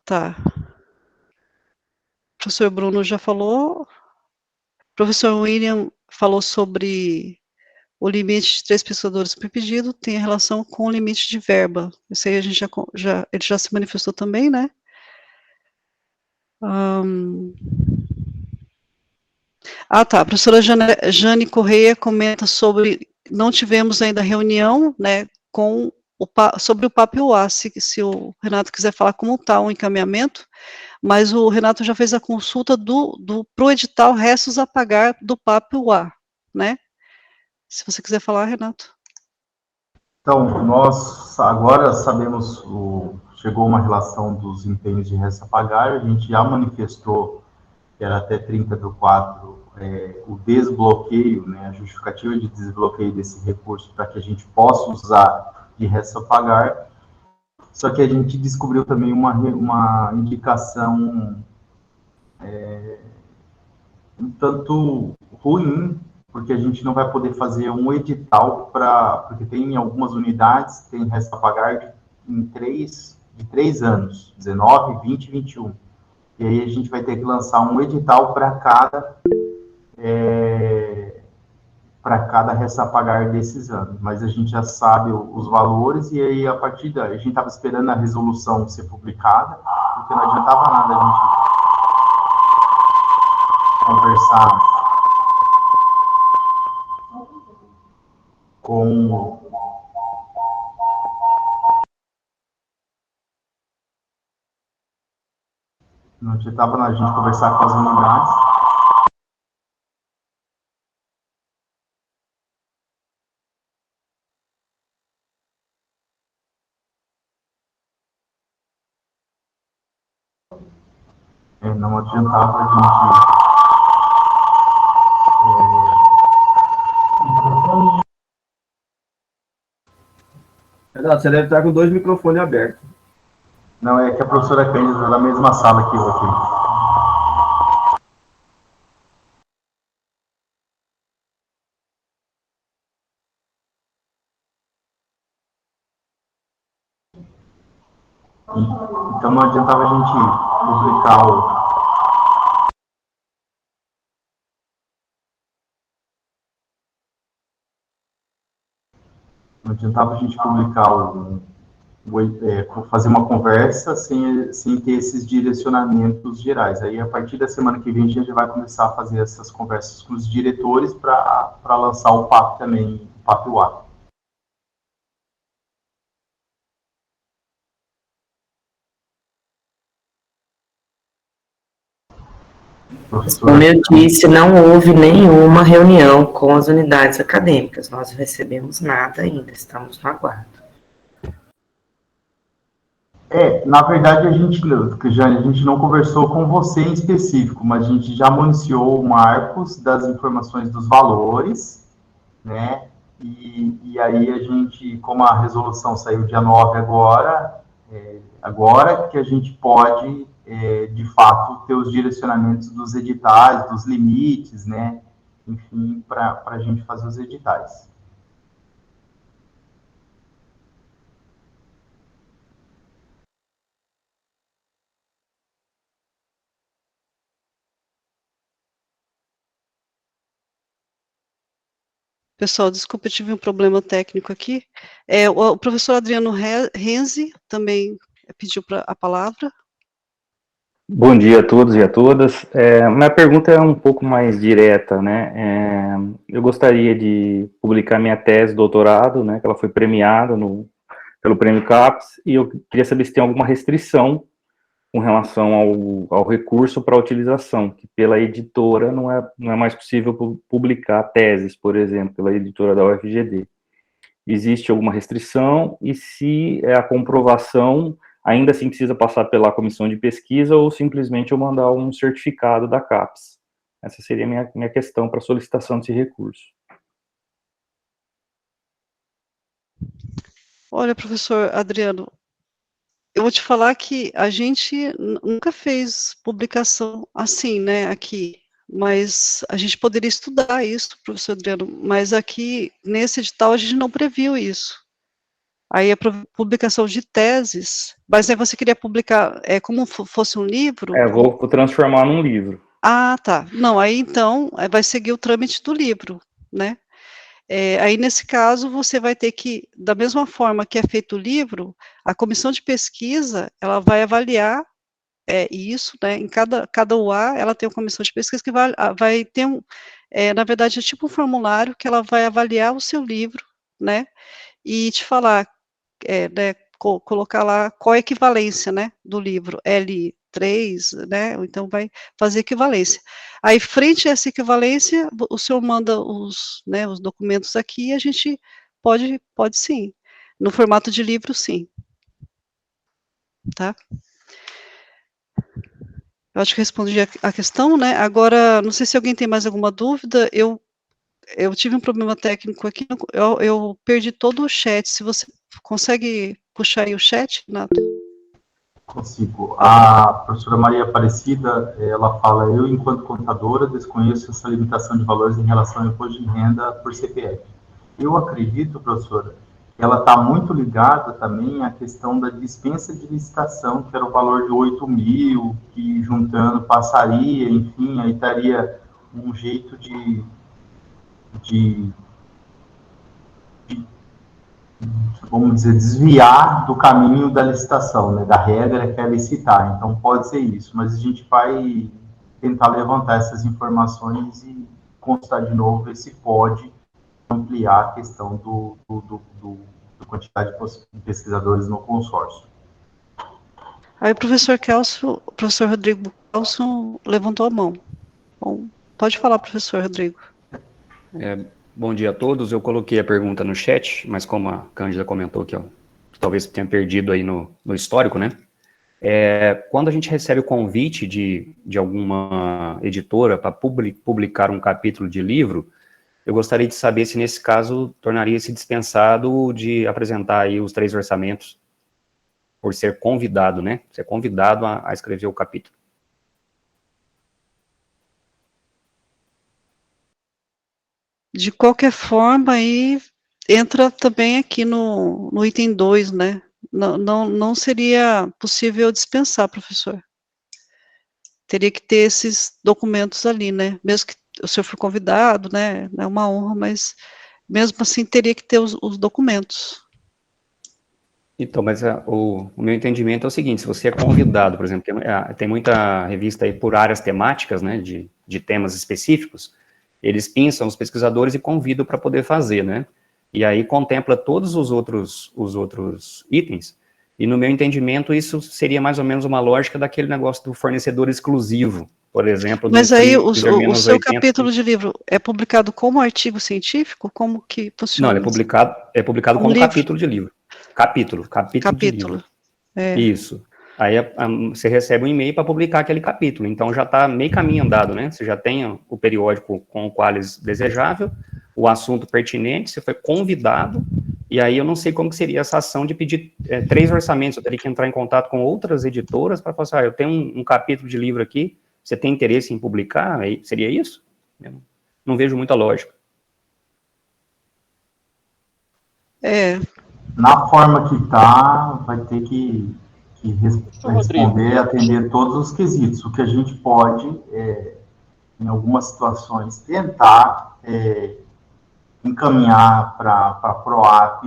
Tá. O professor Bruno já falou. O professor William falou sobre o limite de 3 pesquisadores por pedido, tem relação com o limite de verba. Isso aí a gente ele já se manifestou também, né? Tá. A professora Jane Correia comenta sobre, não tivemos ainda reunião, né, sobre o PAPUA, se o Renato quiser falar como está o encaminhamento, mas o Renato já fez a consulta pro edital restos a pagar do PAPUA, né? Se você quiser falar, Renato. Então, nós agora sabemos, chegou uma relação dos empenhos de restos a pagar, a gente já manifestou, que era até 30/4, o desbloqueio, né, a justificativa de desbloqueio desse recurso para que a gente possa usar de restos a pagar. Só que a gente descobriu também uma indicação um tanto ruim, porque a gente não vai poder fazer um edital porque tem algumas unidades que tem resto a pagar de 3 anos, 19, 20 e 21. E aí a gente vai ter que lançar um edital para cada resto a pagar desses anos. Mas a gente já sabe os valores, e aí a partir daí, a gente estava esperando a resolução ser publicada, porque não adiantava nada a gente conversar com não estava na gente conversar com as unidades. Não adiantava a gente... Renato, você deve estar com 2 microfones abertos. Não, é que a professora Cândida está na mesma sala que eu aqui. Então não adiantava a gente publicar não adiantava a gente publicar fazer uma conversa sem ter esses direcionamentos gerais. Aí, a partir da semana que vem, a gente vai começar a fazer essas conversas com os diretores para lançar o PAP também, o PAP-UA. Como eu disse, não houve nenhuma reunião com as unidades acadêmicas. Nós não recebemos nada ainda, estamos no aguardo. Na verdade, a gente não conversou com você em específico, mas a gente já municiou o Marcos das informações dos valores, né? E aí a gente, como a resolução saiu dia 9 agora que a gente pode, de fato, ter os direcionamentos dos editais, dos limites, né? Enfim, para a gente fazer os editais. Pessoal, desculpa, eu tive um problema técnico aqui. O professor Adriano Renzi também pediu a palavra. Bom dia a todos e a todas. Minha pergunta é um pouco mais direta, né? Eu gostaria de publicar minha tese de doutorado, né? Que ela foi premiada pelo Prêmio CAPES, e eu queria saber se tem alguma restrição com relação ao recurso para a utilização, que pela editora não é mais possível publicar teses, por exemplo, pela editora da UFGD. Existe alguma restrição, e se a comprovação ainda assim precisa passar pela comissão de pesquisa, ou simplesmente eu mandar um certificado da CAPES? Essa seria a minha questão para solicitação desse recurso. Olha, professor Adriano, eu vou te falar que a gente nunca fez publicação assim, né, aqui, mas a gente poderia estudar isso, professor Adriano, mas aqui, nesse edital, a gente não previu isso. Aí a publicação de teses, mas aí você queria publicar como fosse um livro? Vou transformar num livro. Ah, tá. Não, aí então, vai seguir o trâmite do livro, né? Aí, nesse caso, você vai ter que, da mesma forma que é feito o livro, a comissão de pesquisa, ela vai avaliar isso, né, em cada UA, ela tem uma comissão de pesquisa que vai ter na verdade, é tipo um formulário que ela vai avaliar o seu livro, né, e te falar, né, colocar lá qual a equivalência, né, do livro, L3, né, ou então vai fazer equivalência. Aí, frente a essa equivalência, o senhor manda os documentos aqui, e a gente pode sim, no formato de livro, sim. Tá? Eu acho que respondi a questão, né, agora, não sei se alguém tem mais alguma dúvida, eu tive um problema técnico aqui, eu perdi todo o chat, se você consegue puxar aí o chat, Renato? Consigo. A professora Maria Aparecida, ela fala, eu, enquanto contadora, desconheço essa limitação de valores em relação ao imposto de renda por CPF. Eu acredito, professora, que ela está muito ligada também à questão da dispensa de licitação, que era o valor de 8 mil, que juntando passaria, enfim, aí estaria um jeito de vamos dizer, desviar do caminho da licitação, né, da regra que é licitar. Então, pode ser isso, mas a gente vai tentar levantar essas informações e constar de novo, ver se pode ampliar a questão da quantidade de pesquisadores no consórcio. Aí o professor Rodrigo Kelso levantou a mão. Bom, pode falar, professor Rodrigo. Bom dia a todos. Eu coloquei a pergunta no chat, mas como a Cândida comentou que talvez tenha perdido aí no histórico, né? Quando a gente recebe o convite de alguma editora para publicar um capítulo de livro, eu gostaria de saber se, nesse caso, tornaria-se dispensado de apresentar aí os 3 orçamentos, por ser convidado, né? Ser convidado a escrever o capítulo. De qualquer forma, aí entra também aqui no item 2, né? Não seria possível dispensar, professor. Teria que ter esses documentos ali, né? Mesmo que o senhor for convidado, né? É uma honra, mas mesmo assim teria que ter os documentos. Então, mas o meu entendimento é o seguinte: se você é convidado, por exemplo, tem muita revista aí por áreas temáticas, né? De temas específicos, eles pinçam os pesquisadores e convidam para poder fazer, né? E aí contempla todos os outros itens, e no meu entendimento isso seria mais ou menos uma lógica daquele negócio do fornecedor exclusivo, por exemplo. Mas aí o seu capítulo de livro é publicado como artigo científico? Como que funciona? Não, é publicado como capítulo de livro. Capítulo de livro. Isso. Aí você recebe um e-mail para publicar aquele capítulo, então já está meio caminho andado, né? Você já tem o periódico com o qualis desejável, o assunto pertinente, você foi convidado, e aí eu não sei como que seria essa ação de pedir 3 orçamentos, eu teria que entrar em contato com outras editoras para falar assim, eu tenho um capítulo de livro aqui, você tem interesse em publicar? Aí, seria isso? Eu não vejo muita lógica. Na forma que está, vai ter que responder, atender todos os quesitos. O que a gente pode, em algumas situações, tentar encaminhar para a PROAP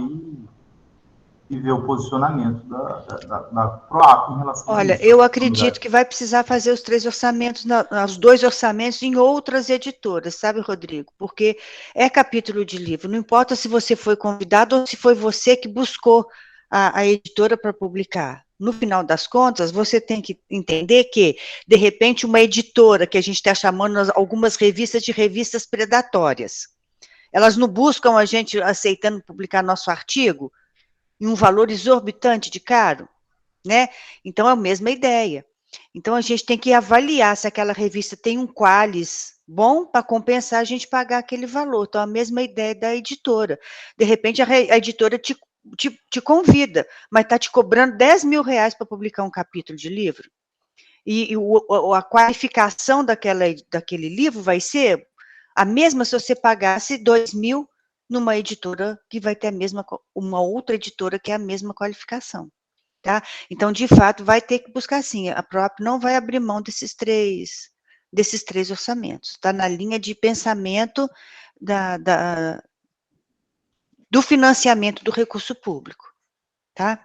e ver o posicionamento da PROAP em relação a isso. Eu acredito que vai precisar fazer os 3 orçamentos, os 2 orçamentos em outras editoras, sabe, Rodrigo? Porque é capítulo de livro, não importa se você foi convidado ou se foi você que buscou a editora para publicar. No final das contas, você tem que entender que, de repente, uma editora, que a gente está chamando algumas revistas de revistas predatórias, elas não buscam a gente aceitando publicar nosso artigo em um valor exorbitante de caro, né? Então, é a mesma ideia. Então, a gente tem que avaliar se aquela revista tem um qualis bom para compensar a gente pagar aquele valor. Então, a mesma ideia da editora. De repente, a editora te convida, mas está te cobrando 10 mil reais para publicar um capítulo de livro. E a qualificação daquele livro vai ser a mesma se você pagasse 2 mil numa editora que vai ter uma outra editora que é a mesma qualificação, tá? Então, de fato, vai ter que buscar sim, a PROAP não vai abrir mão desses três orçamentos, está na linha de pensamento do financiamento do recurso público, tá?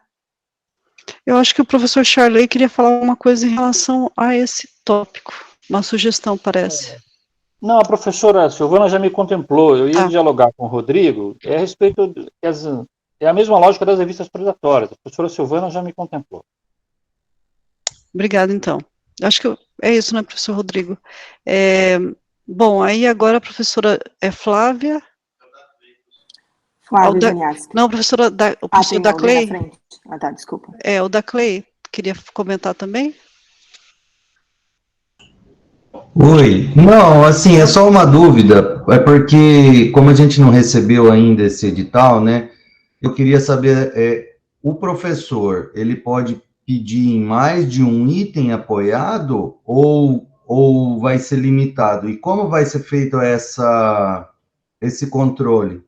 Eu acho que o professor Charley queria falar uma coisa em relação a esse tópico, uma sugestão, parece. Não, a professora Silvana já me contemplou, eu ia dialogar com o Rodrigo, a respeito, é a mesma lógica das revistas predatórias, a professora Silvana já me contemplou. Obrigada, então. Acho que é isso, né, professor Rodrigo? Bom, aí agora a professora Flávia... Flávia Janiaski. Não, professora o professor da Clay. Tá, desculpa. O da Clay, queria comentar também? Oi, não, assim, é só uma dúvida, é porque, como a gente não recebeu ainda esse edital, né, eu queria saber, o professor, ele pode pedir em mais de um item apoiado, ou vai ser limitado? E como vai ser feito esse controle?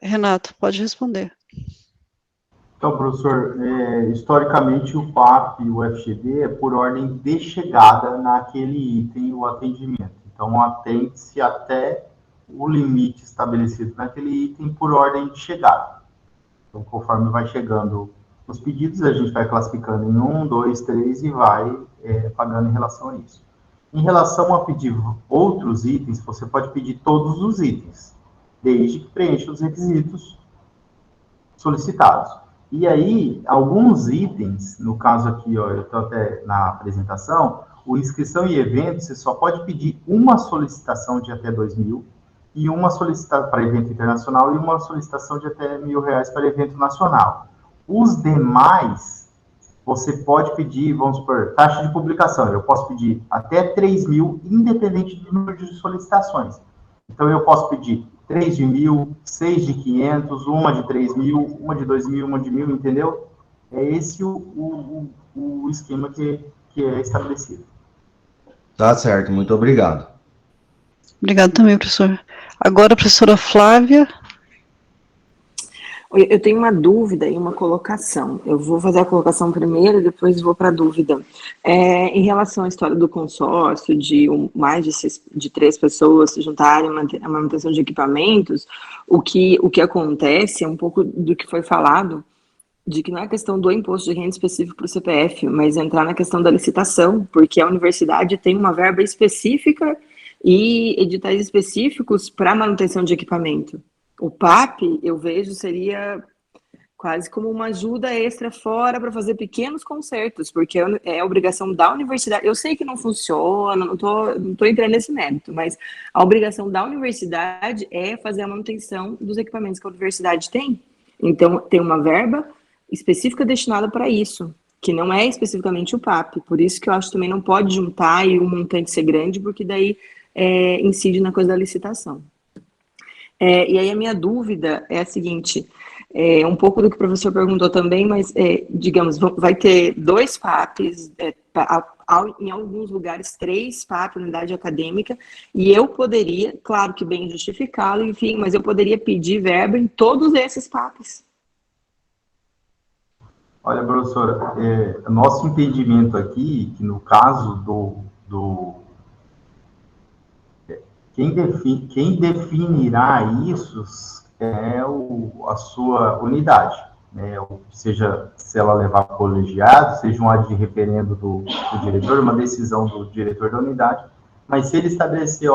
Renato, pode responder. Então, professor, historicamente o PAP e o FGD é por ordem de chegada naquele item, o atendimento. Então, atende-se até o limite estabelecido naquele item por ordem de chegada. Então, conforme vai chegando os pedidos, a gente vai classificando em 1, 2, 3 e vai pagando em relação a isso. Em relação a pedir outros itens, você pode pedir todos os itens, desde que preencha os requisitos solicitados. E aí, alguns itens, no caso aqui, ó, eu estou até na apresentação, o inscrição e evento, você só pode pedir uma solicitação de até 2.000, e uma solicitação para evento internacional, e uma solicitação de até R$1.000 para evento nacional. Os demais, você pode pedir, vamos supor, taxa de publicação, eu posso pedir até 3.000, independente do número de solicitações. Então, eu posso pedir 3 de 1.000, 6 de 500, uma de 3.000, uma de 2.000, uma de 1.000, entendeu? É esse o esquema que é estabelecido. Tá certo, muito obrigado. Obrigado também, professor. Agora, a professora Flávia. Eu tenho uma dúvida e uma colocação. Eu vou fazer a colocação primeiro e depois vou para a dúvida. Em relação à história do consórcio, de mais de 3 pessoas se juntarem à manutenção de equipamentos, o que acontece é um pouco do que foi falado, de que não é questão do imposto de renda específico para o CPF, mas entrar na questão da licitação, porque a universidade tem uma verba específica e editais específicos para manutenção de equipamento. O PAP, eu vejo, seria quase como uma ajuda extra fora para fazer pequenos concertos, porque é obrigação da universidade. Eu sei que não funciona, não tô entrando nesse mérito, mas a obrigação da universidade é fazer a manutenção dos equipamentos que a universidade tem. Então, tem uma verba específica destinada para isso, que não é especificamente o PAP. Por isso que eu acho que também não pode juntar e o montante ser grande, porque daí incide na coisa da licitação. E aí a minha dúvida é a seguinte, um pouco do que o professor perguntou também, mas, digamos, vai ter 2 PAPs, em alguns lugares 3 PAP, unidade acadêmica, e eu poderia, claro que bem justificado, enfim, mas eu poderia pedir verba em todos esses PAPs. Olha, professora, nosso entendimento aqui, que no caso quem definirá isso é a sua unidade, né? Seja se ela levar colegiado, seja um ato de referendo do diretor, uma decisão do diretor da unidade, mas se ele estabelecer,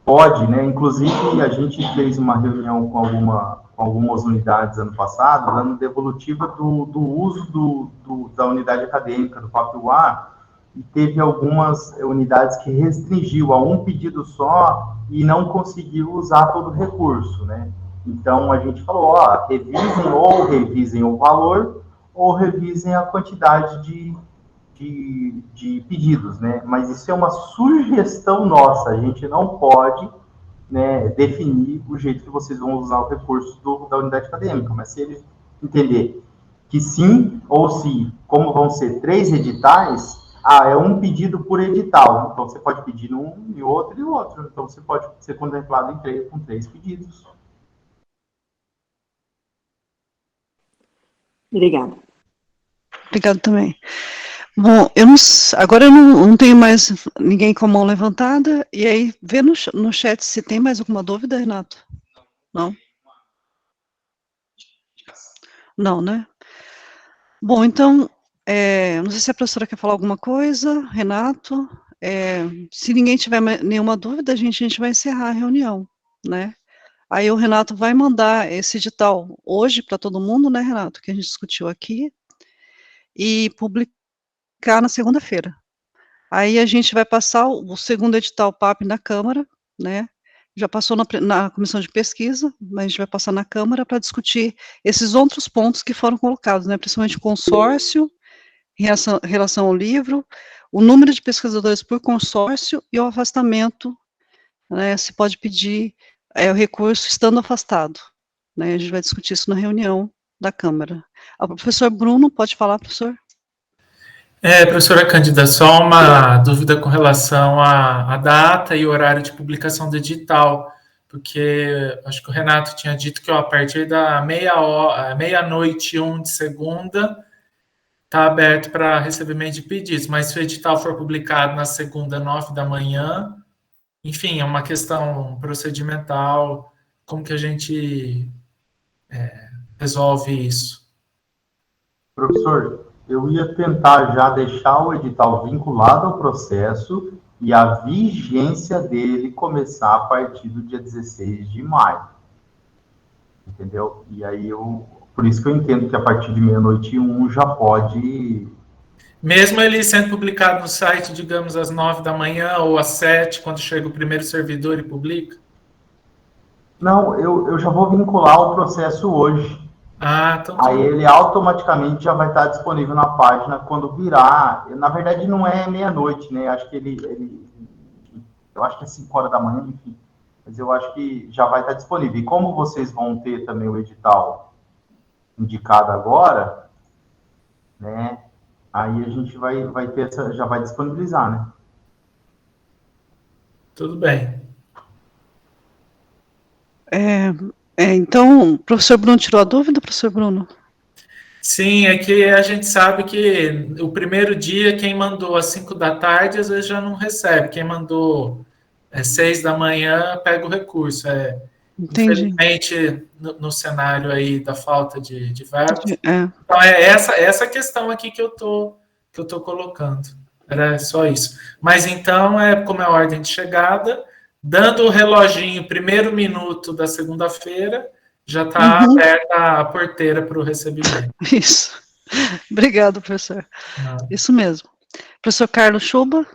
pode, né? Inclusive, a gente fez uma reunião com algumas unidades ano passado, dando devolutiva do uso da unidade acadêmica, do PAP-UA, e teve algumas unidades que restringiu a um pedido só e não conseguiu usar todo o recurso, né? Então, a gente falou, revisem o valor, ou revisem a quantidade de pedidos, né? Mas isso é uma sugestão nossa, a gente não pode, né, definir o jeito que vocês vão usar o recurso da unidade acadêmica, mas se eles entender que sim, ou se, como vão ser 3 editais, é um pedido por edital, então você pode pedir um e outro, então você pode ser contemplado com 3 pedidos. Obrigada. Obrigado também. Bom, agora eu não tenho mais ninguém com a mão levantada, e aí, vê no chat se tem mais alguma dúvida, Renato? Não? Não, né? Bom, então, não sei se a professora quer falar alguma coisa, Renato, se ninguém tiver nenhuma dúvida, a gente vai encerrar a reunião, né? Aí o Renato vai mandar esse edital hoje para todo mundo, né, Renato, que a gente discutiu aqui, e publicar na segunda-feira. Aí a gente vai passar o segundo edital PAP na Câmara, né? Já passou na comissão de pesquisa, mas a gente vai passar na Câmara para discutir esses outros pontos que foram colocados, né? Principalmente o consórcio, em relação ao livro, o número de pesquisadores por consórcio e o afastamento, né? Se pode pedir o recurso estando afastado, né? A gente vai discutir isso na reunião da Câmara. O professor Bruno, pode falar, professor? Professora Cândida, só uma dúvida com relação à data e horário de publicação do edital, porque acho que o Renato tinha dito que a partir da meia-noite 1 de segunda está aberto para recebimento de pedidos, mas se o edital for publicado na segunda, 9 da manhã, enfim, é uma questão procedimental, como que a gente resolve isso? Professor, eu ia tentar já deixar o edital vinculado ao processo e a vigência dele começar a partir do dia 16 de maio. Entendeu? E aí, por isso que eu entendo que a partir de 00:01 já pode... Mesmo ele sendo publicado no site, digamos, às 9 da manhã ou às 7, quando chega o primeiro servidor e publica? Não, eu já vou vincular o processo hoje. Então aí ele automaticamente já vai estar disponível na página quando virar. Na verdade, não é 00:00, né? Acho que eu acho que é 5 horas da manhã, enfim. Mas eu acho que já vai estar disponível. E como vocês vão ter também o edital indicado agora, né? Aí a gente vai ter já vai disponibilizar, né? Tudo bem. Então, o professor Bruno tirou a dúvida, professor Bruno? Sim, é que a gente sabe que o primeiro dia, quem mandou às 5 da tarde, às vezes já não recebe. Quem mandou às 6 da manhã, pega o recurso. Entendi. Infelizmente, no cenário aí da falta de verbos. Então, é essa questão aqui que eu tô colocando. Era só isso. Mas, então, como é a ordem de chegada, dando o reloginho, primeiro minuto da segunda-feira, já está aberta a porteira para o recebimento. Isso. Obrigado, professor. Isso mesmo. Professor Carlos Schuba.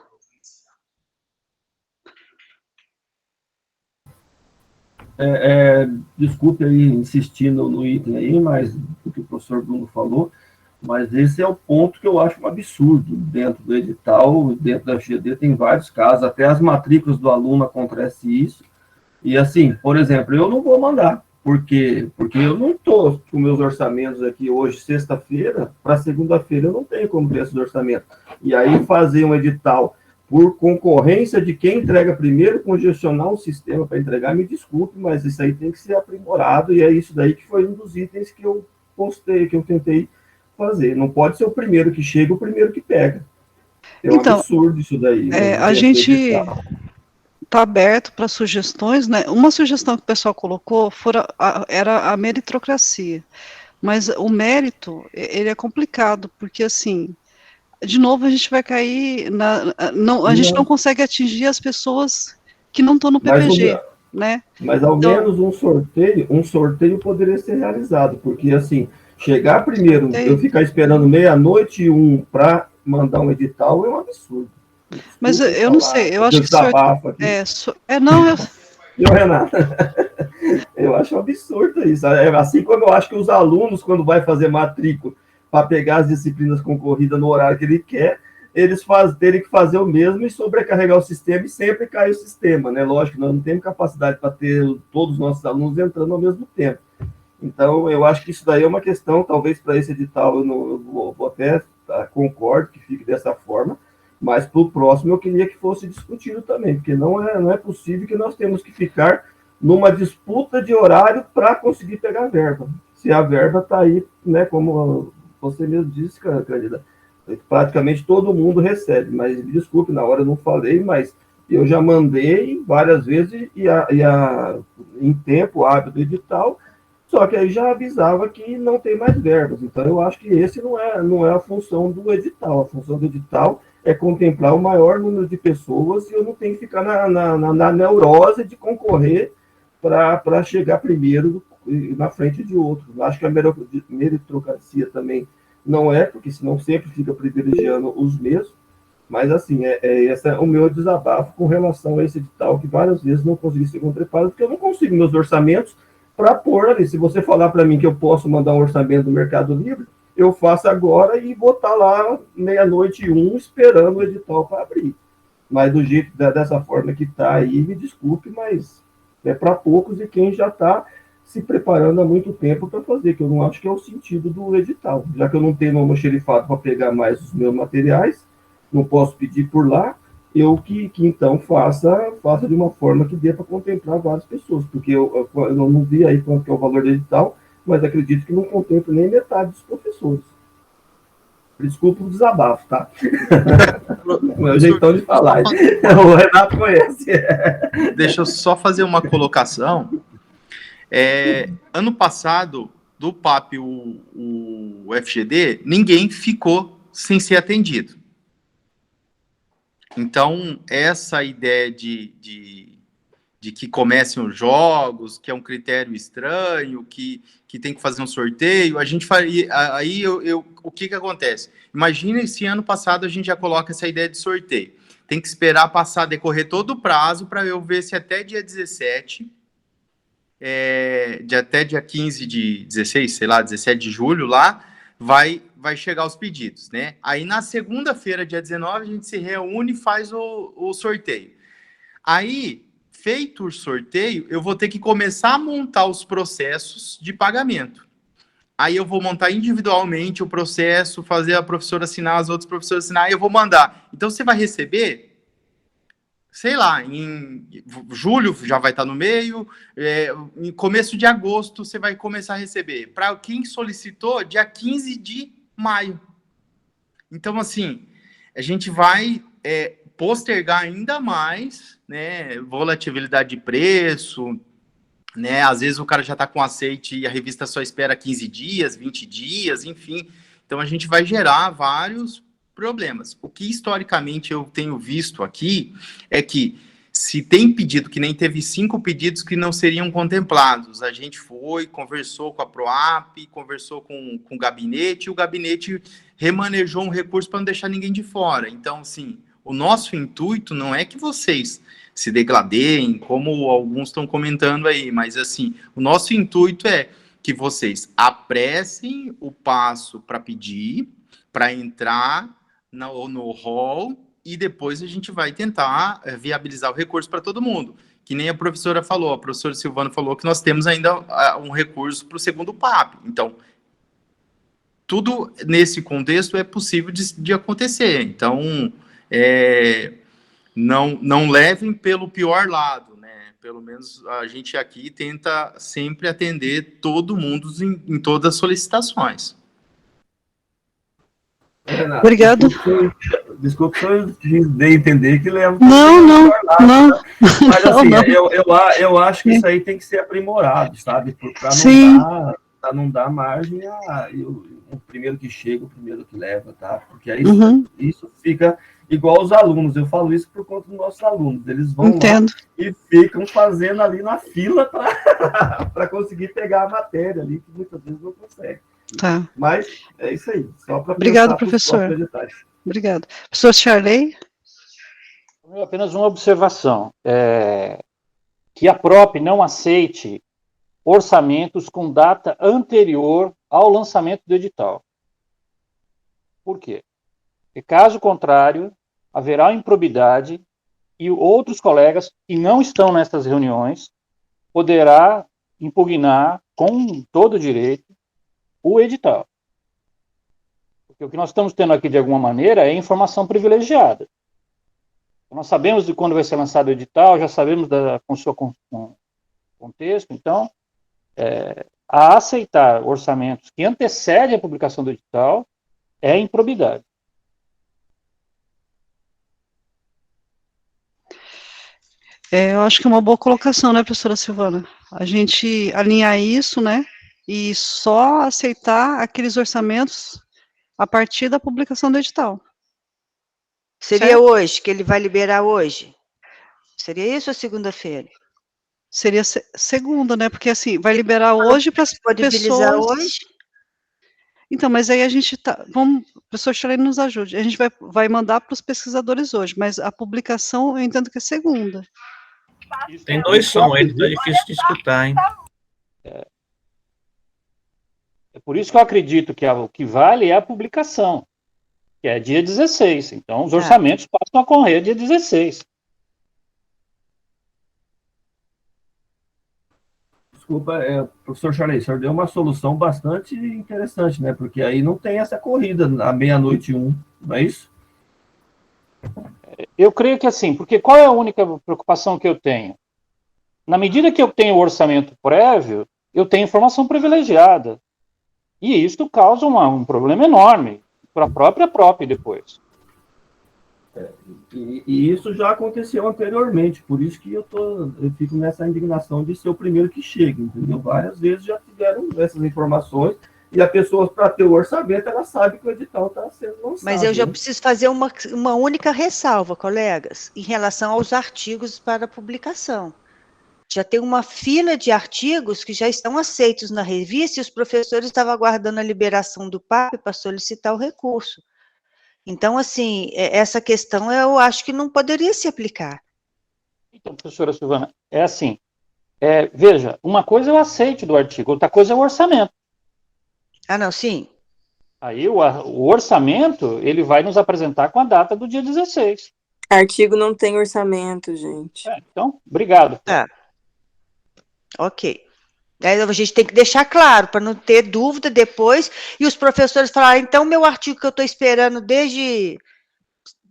Desculpe aí insistir no item aí, mas o que o professor Bruno falou, mas esse é o ponto que eu acho um absurdo. Dentro do edital, dentro da GD, tem vários casos, até as matrículas do aluno acontece isso. E assim, por exemplo, eu não vou mandar. Por quê? Porque eu não estou com meus orçamentos aqui hoje, sexta-feira, para segunda-feira eu não tenho como ter esses orçamentos. E aí fazer um edital por concorrência de quem entrega primeiro, congestionar um sistema para entregar, me desculpe, mas isso aí tem que ser aprimorado, e é isso daí que foi um dos itens que eu postei, que eu tentei fazer. Não pode ser o primeiro que chega, o primeiro que pega. Um absurdo isso daí. A gente está aberto para sugestões, né? Uma sugestão que o pessoal colocou era a meritocracia, mas o mérito, ele é complicado, porque assim, de novo a gente vai cair, a gente não consegue atingir as pessoas que não estão no PPG, né? Mas ao menos um sorteio poderia ser realizado, porque assim, chegar primeiro, eu ficar esperando 00:01 para mandar um edital é um absurdo. Mas eu não sei, eu acho que Renata, eu acho um absurdo isso. Assim como eu acho que os alunos, quando vai fazer matrícula para pegar as disciplinas concorridas no horário que ele quer, eles terem que fazer o mesmo e sobrecarregar o sistema e sempre cai o sistema, né? Lógico que nós não temos capacidade para ter todos os nossos alunos entrando ao mesmo tempo. Então, eu acho que isso daí é uma questão, talvez para esse edital eu vou até concordo que fique dessa forma, mas para o próximo eu queria que fosse discutido também, porque não é possível que nós temos que ficar numa disputa de horário para conseguir pegar a verba. Se a verba está aí, né, como você mesmo disse, Cândida, praticamente todo mundo recebe, mas desculpe, na hora eu não falei, mas eu já mandei várias vezes em tempo hábil do edital, só que aí já avisava que não tem mais verbas. Então eu acho que esse não é a função do edital. A função do edital é contemplar o maior número de pessoas e eu não tenho que ficar na neurose de concorrer para chegar primeiro na frente de outros. Acho que a meritocracia também não porque senão sempre fica privilegiando os mesmos. Mas, assim, esse é o meu desabafo com relação a esse edital, que várias vezes não consegui ser contemplado, porque eu não consigo meus orçamentos para pôr ali. Se você falar para mim que eu posso mandar um orçamento do Mercado Livre, eu faço agora e vou estar lá 00:01 esperando o edital para abrir. Mas do jeito, dessa forma que está aí, me desculpe, mas é para poucos e quem já está se preparando há muito tempo para fazer, que eu não acho que é o sentido do edital. Já que eu não tenho no almoxerifado para pegar mais os meus materiais, não posso pedir por lá, eu que então faça de uma forma que dê para contemplar várias pessoas, porque eu não vi aí quanto que é o valor do edital, mas acredito que não contempla nem metade dos professores. Desculpa o desabafo, tá? Meu jeitão de falar. O Renato conhece. Deixa eu só fazer uma colocação. Ano passado, do PAP, o FGD, ninguém ficou sem ser atendido. Então, essa ideia de que comecem os jogos, que é um critério estranho, que tem que fazer um sorteio, a gente faria... Aí, o que acontece? Imagina, esse ano passado, a gente já coloca essa ideia de sorteio. Tem que esperar passar, decorrer todo o prazo, para eu ver se até dia 17... até dia 15 de 16, sei lá, 17 de julho, lá, vai chegar os pedidos, né? Aí, na segunda-feira, dia 19, a gente se reúne e faz o sorteio. Aí, feito o sorteio, eu vou ter que começar a montar os processos de pagamento. Aí eu vou montar individualmente o processo, fazer a professora assinar, as outras professoras assinar, e eu vou mandar. Então, você vai receber, sei lá, em julho já vai estar no meio, em começo de agosto você vai começar a receber. Para quem solicitou, dia 15 de maio. Então, assim, a gente vai postergar ainda mais, né, volatilidade de preço, né, às vezes o cara já está com aceite e a revista só espera 15 dias, 20 dias, enfim. Então, a gente vai gerar vários problemas. O que historicamente eu tenho visto aqui é que se tem pedido, que nem teve 5 pedidos que não seriam contemplados, a gente foi, conversou com a PROAP, conversou com o gabinete, e o gabinete remanejou um recurso para não deixar ninguém de fora. Então, assim, o nosso intuito não é que vocês se degladeiem, como alguns estão comentando aí, mas, assim, o nosso intuito é que vocês apressem o passo para pedir, para entrar no hall, e depois a gente vai tentar viabilizar o recurso para todo mundo. Que nem a professora falou, a professora Silvana falou que nós temos ainda um recurso para o segundo PAP. Então, tudo nesse contexto é possível de acontecer. Então, não levem pelo pior lado, né? Pelo menos a gente aqui tenta sempre atender todo mundo em todas as solicitações. Renato, Obrigado. Desculpa se eu dei a entender que leva... Não. Mas assim, Não. Eu acho que isso aí tem que ser aprimorado, sabe? Para não dar margem o primeiro que chega, o primeiro que leva, tá? Porque aí isso fica igual os alunos. Eu falo isso por conta dos nossos alunos. Eles vão lá e ficam fazendo ali na fila para conseguir pegar a matéria ali, que muitas vezes não consegue. Tá. Mas é isso aí. Só para Obrigado, professor. Obrigado. Professor Charley? Apenas uma observação. Que a PROP não aceite orçamentos com data anterior ao lançamento do edital. Por quê? Porque, caso contrário, haverá improbidade e outros colegas que não estão nessas reuniões poderá impugnar com todo o direito o edital. Porque o que nós estamos tendo aqui, de alguma maneira, é informação privilegiada. Nós sabemos de quando vai ser lançado o edital, já sabemos com o seu contexto, então, a aceitar orçamentos que antecedem a publicação do edital é improbidade. Eu acho que é uma boa colocação, né, professora Silvana? A gente alinhar isso, né, e só aceitar aqueles orçamentos a partir da publicação do edital. Seria hoje, que ele vai liberar hoje? Seria isso ou segunda-feira? Seria segunda, né? Porque, assim, vai liberar hoje para as pessoas... hoje? Então, mas aí a gente tá... Vamos, professor Charley nos ajude. A gente vai mandar para os pesquisadores hoje, mas a publicação, eu entendo que é segunda. Tem 2 sons, aí tá difícil de escutar, hein? É por isso que eu acredito que o que vale é a publicação, que é dia 16. Então, os orçamentos passam a correr dia 16. Desculpa, professor Charley, o senhor deu uma solução bastante interessante, né? Porque aí não tem essa corrida à meia-noite 1, não é isso? Eu creio que assim, porque qual é a única preocupação que eu tenho? Na medida que eu tenho o orçamento prévio, eu tenho informação privilegiada. E isso causa um problema enorme para a própria PROP depois. E isso já aconteceu anteriormente, por isso que eu fico nessa indignação de ser o primeiro que chega, entendeu? Várias vezes já tiveram essas informações E a pessoa, para ter o orçamento, ela sabe que o edital está sendo lançado. Mas eu já preciso fazer uma única ressalva, colegas, em relação aos artigos para publicação. Já tem uma fila de artigos que já estão aceitos na revista e os professores estavam aguardando a liberação do PAP para solicitar o recurso. Então, assim, essa questão eu acho que não poderia se aplicar. Então, professora Silvana, é assim, veja, uma coisa é o aceite do artigo, outra coisa é o orçamento. Ah, não, sim. Aí o orçamento, ele vai nos apresentar com a data do dia 16. Artigo não tem orçamento, gente. Então, obrigado. Tá. Ok. Aí a gente tem que deixar claro, para não ter dúvida depois, e os professores falarem, então, meu artigo que eu estou esperando desde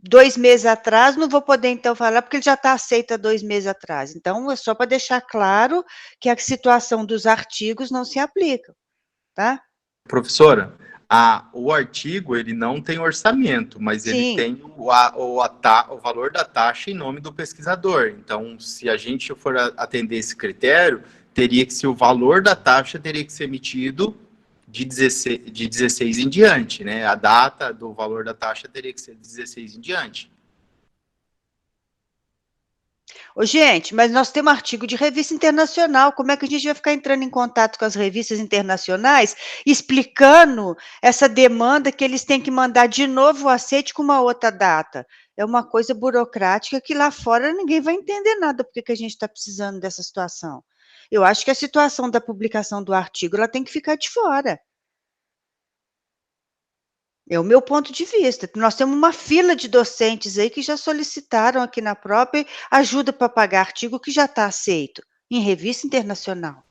2 meses atrás, não vou poder, então, falar, porque ele já está aceito há 2 meses atrás. Então, é só para deixar claro que a situação dos artigos não se aplica, tá? Professora, o artigo, ele não tem orçamento, mas ele tem o valor da taxa em nome do pesquisador. Então, se a gente for atender esse critério, teria que ser o valor da taxa teria que ser emitido de 16 em diante, né? A data do valor da taxa teria que ser de 16 em diante. Ô, gente, mas nós temos artigo de revista internacional, como é que a gente vai ficar entrando em contato com as revistas internacionais, explicando essa demanda que eles têm que mandar de novo o aceite com uma outra data? É uma coisa burocrática que lá fora ninguém vai entender nada porque que a gente está precisando dessa situação. Eu acho que a situação da publicação do artigo, ela tem que ficar de fora. É o meu ponto de vista. Nós temos uma fila de docentes aí que já solicitaram aqui na própria ajuda para pagar artigo que já está aceito em revista internacional.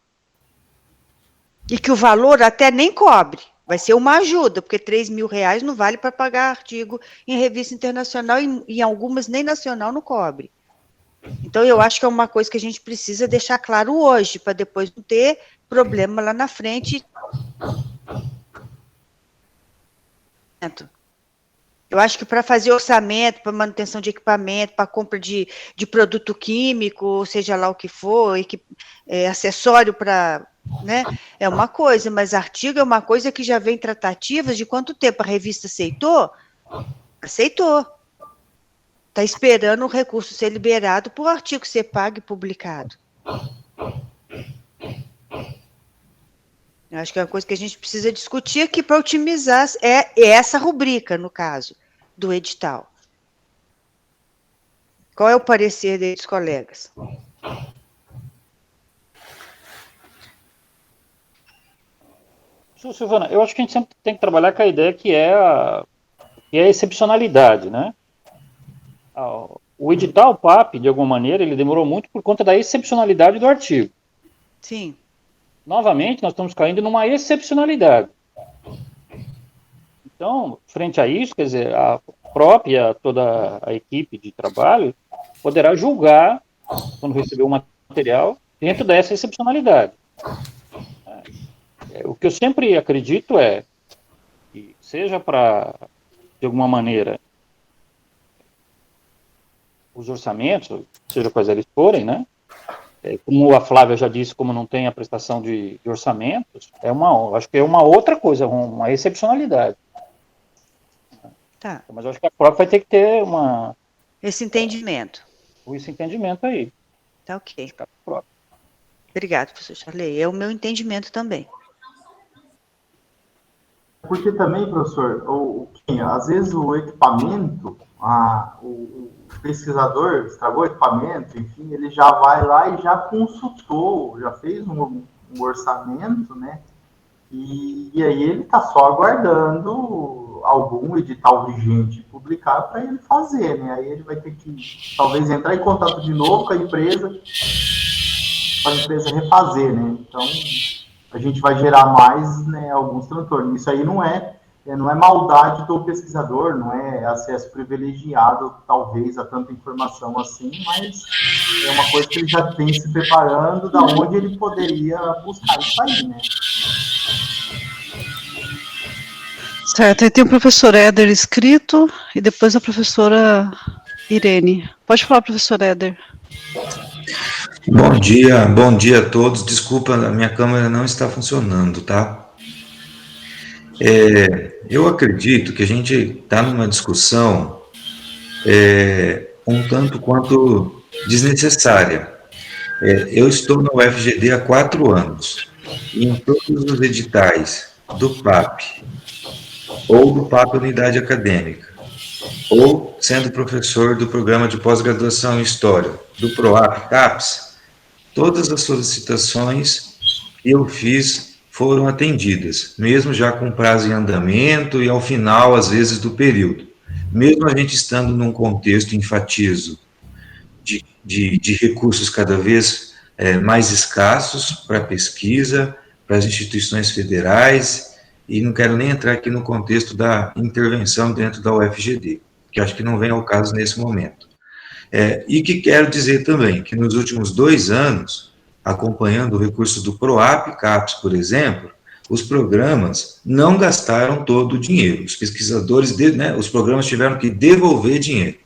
E que o valor até nem cobre. Vai ser uma ajuda, porque R$3.000 não vale para pagar artigo em revista internacional e em algumas nem nacional não cobre. Então, eu acho que é uma coisa que a gente precisa deixar claro hoje, para depois não ter problema lá na frente. Eu acho que para fazer orçamento, para manutenção de equipamento, para compra de produto químico, seja lá o que for, acessório para, né, é uma coisa, mas artigo é uma coisa que já vem tratativas de quanto tempo a revista aceitou? Aceitou. Está esperando o recurso ser liberado para o artigo ser pago e publicado. Eu acho que é uma coisa que a gente precisa discutir aqui para otimizar essa rubrica, no caso, do edital. Qual é o parecer dos colegas? Silvana, eu acho que a gente sempre tem que trabalhar com a ideia que é a excepcionalidade, né? O edital PAP, de alguma maneira, ele demorou muito por conta da excepcionalidade do artigo. Sim. Novamente, nós estamos caindo numa excepcionalidade. Então, frente a isso, quer dizer, toda a equipe de trabalho poderá julgar, quando receber o material, dentro dessa excepcionalidade. O que eu sempre acredito é que seja para, de alguma maneira, os orçamentos, seja quais eles forem, né? Como a Flávia já disse, como não tem a prestação de orçamentos, acho que é uma outra coisa, uma excepcionalidade. Tá. Mas eu acho que a própria vai ter que ter esse entendimento. Esse entendimento aí. Tá ok. Obrigado, professor Charley. É o meu entendimento também. Porque também, professor, às vezes o equipamento, o pesquisador estragou o equipamento, enfim, ele já vai lá e já consultou, já fez um orçamento, né? E aí ele está só aguardando algum edital vigente publicar para ele fazer, né? Aí ele vai ter que, talvez, entrar em contato de novo com a empresa, para a empresa refazer, né? Então, a gente vai gerar mais, né, alguns transtornos. Isso aí não é maldade do pesquisador, não é acesso privilegiado, talvez, a tanta informação assim, mas é uma coisa que ele já vem se preparando, da onde ele poderia buscar isso aí, né? Certo, aí tem o professor Éder escrito e depois a professora Irene. Pode falar, professor Éder. Bom dia a todos. Desculpa, a minha câmera não está funcionando, tá? Eu acredito que a gente está numa discussão um tanto quanto desnecessária. Eu estou no UFGD há 4 anos, e em todos os editais do PAP, ou do PAP Unidade Acadêmica, ou sendo professor do programa de pós-graduação em História, do PROAP CAPES, todas as solicitações que eu fiz foram atendidas, mesmo já com prazo em andamento e ao final, às vezes, do período. Mesmo a gente estando num contexto, enfatizo, de recursos cada vez mais escassos para pesquisa, para as instituições federais, e não quero nem entrar aqui no contexto da intervenção dentro da UFGD, que acho que não vem ao caso nesse momento. E que quero dizer também que nos últimos 2 anos, acompanhando o recurso do PROAP, CAPES, por exemplo, os programas não gastaram todo o dinheiro. Os pesquisadores, os programas tiveram que devolver dinheiro.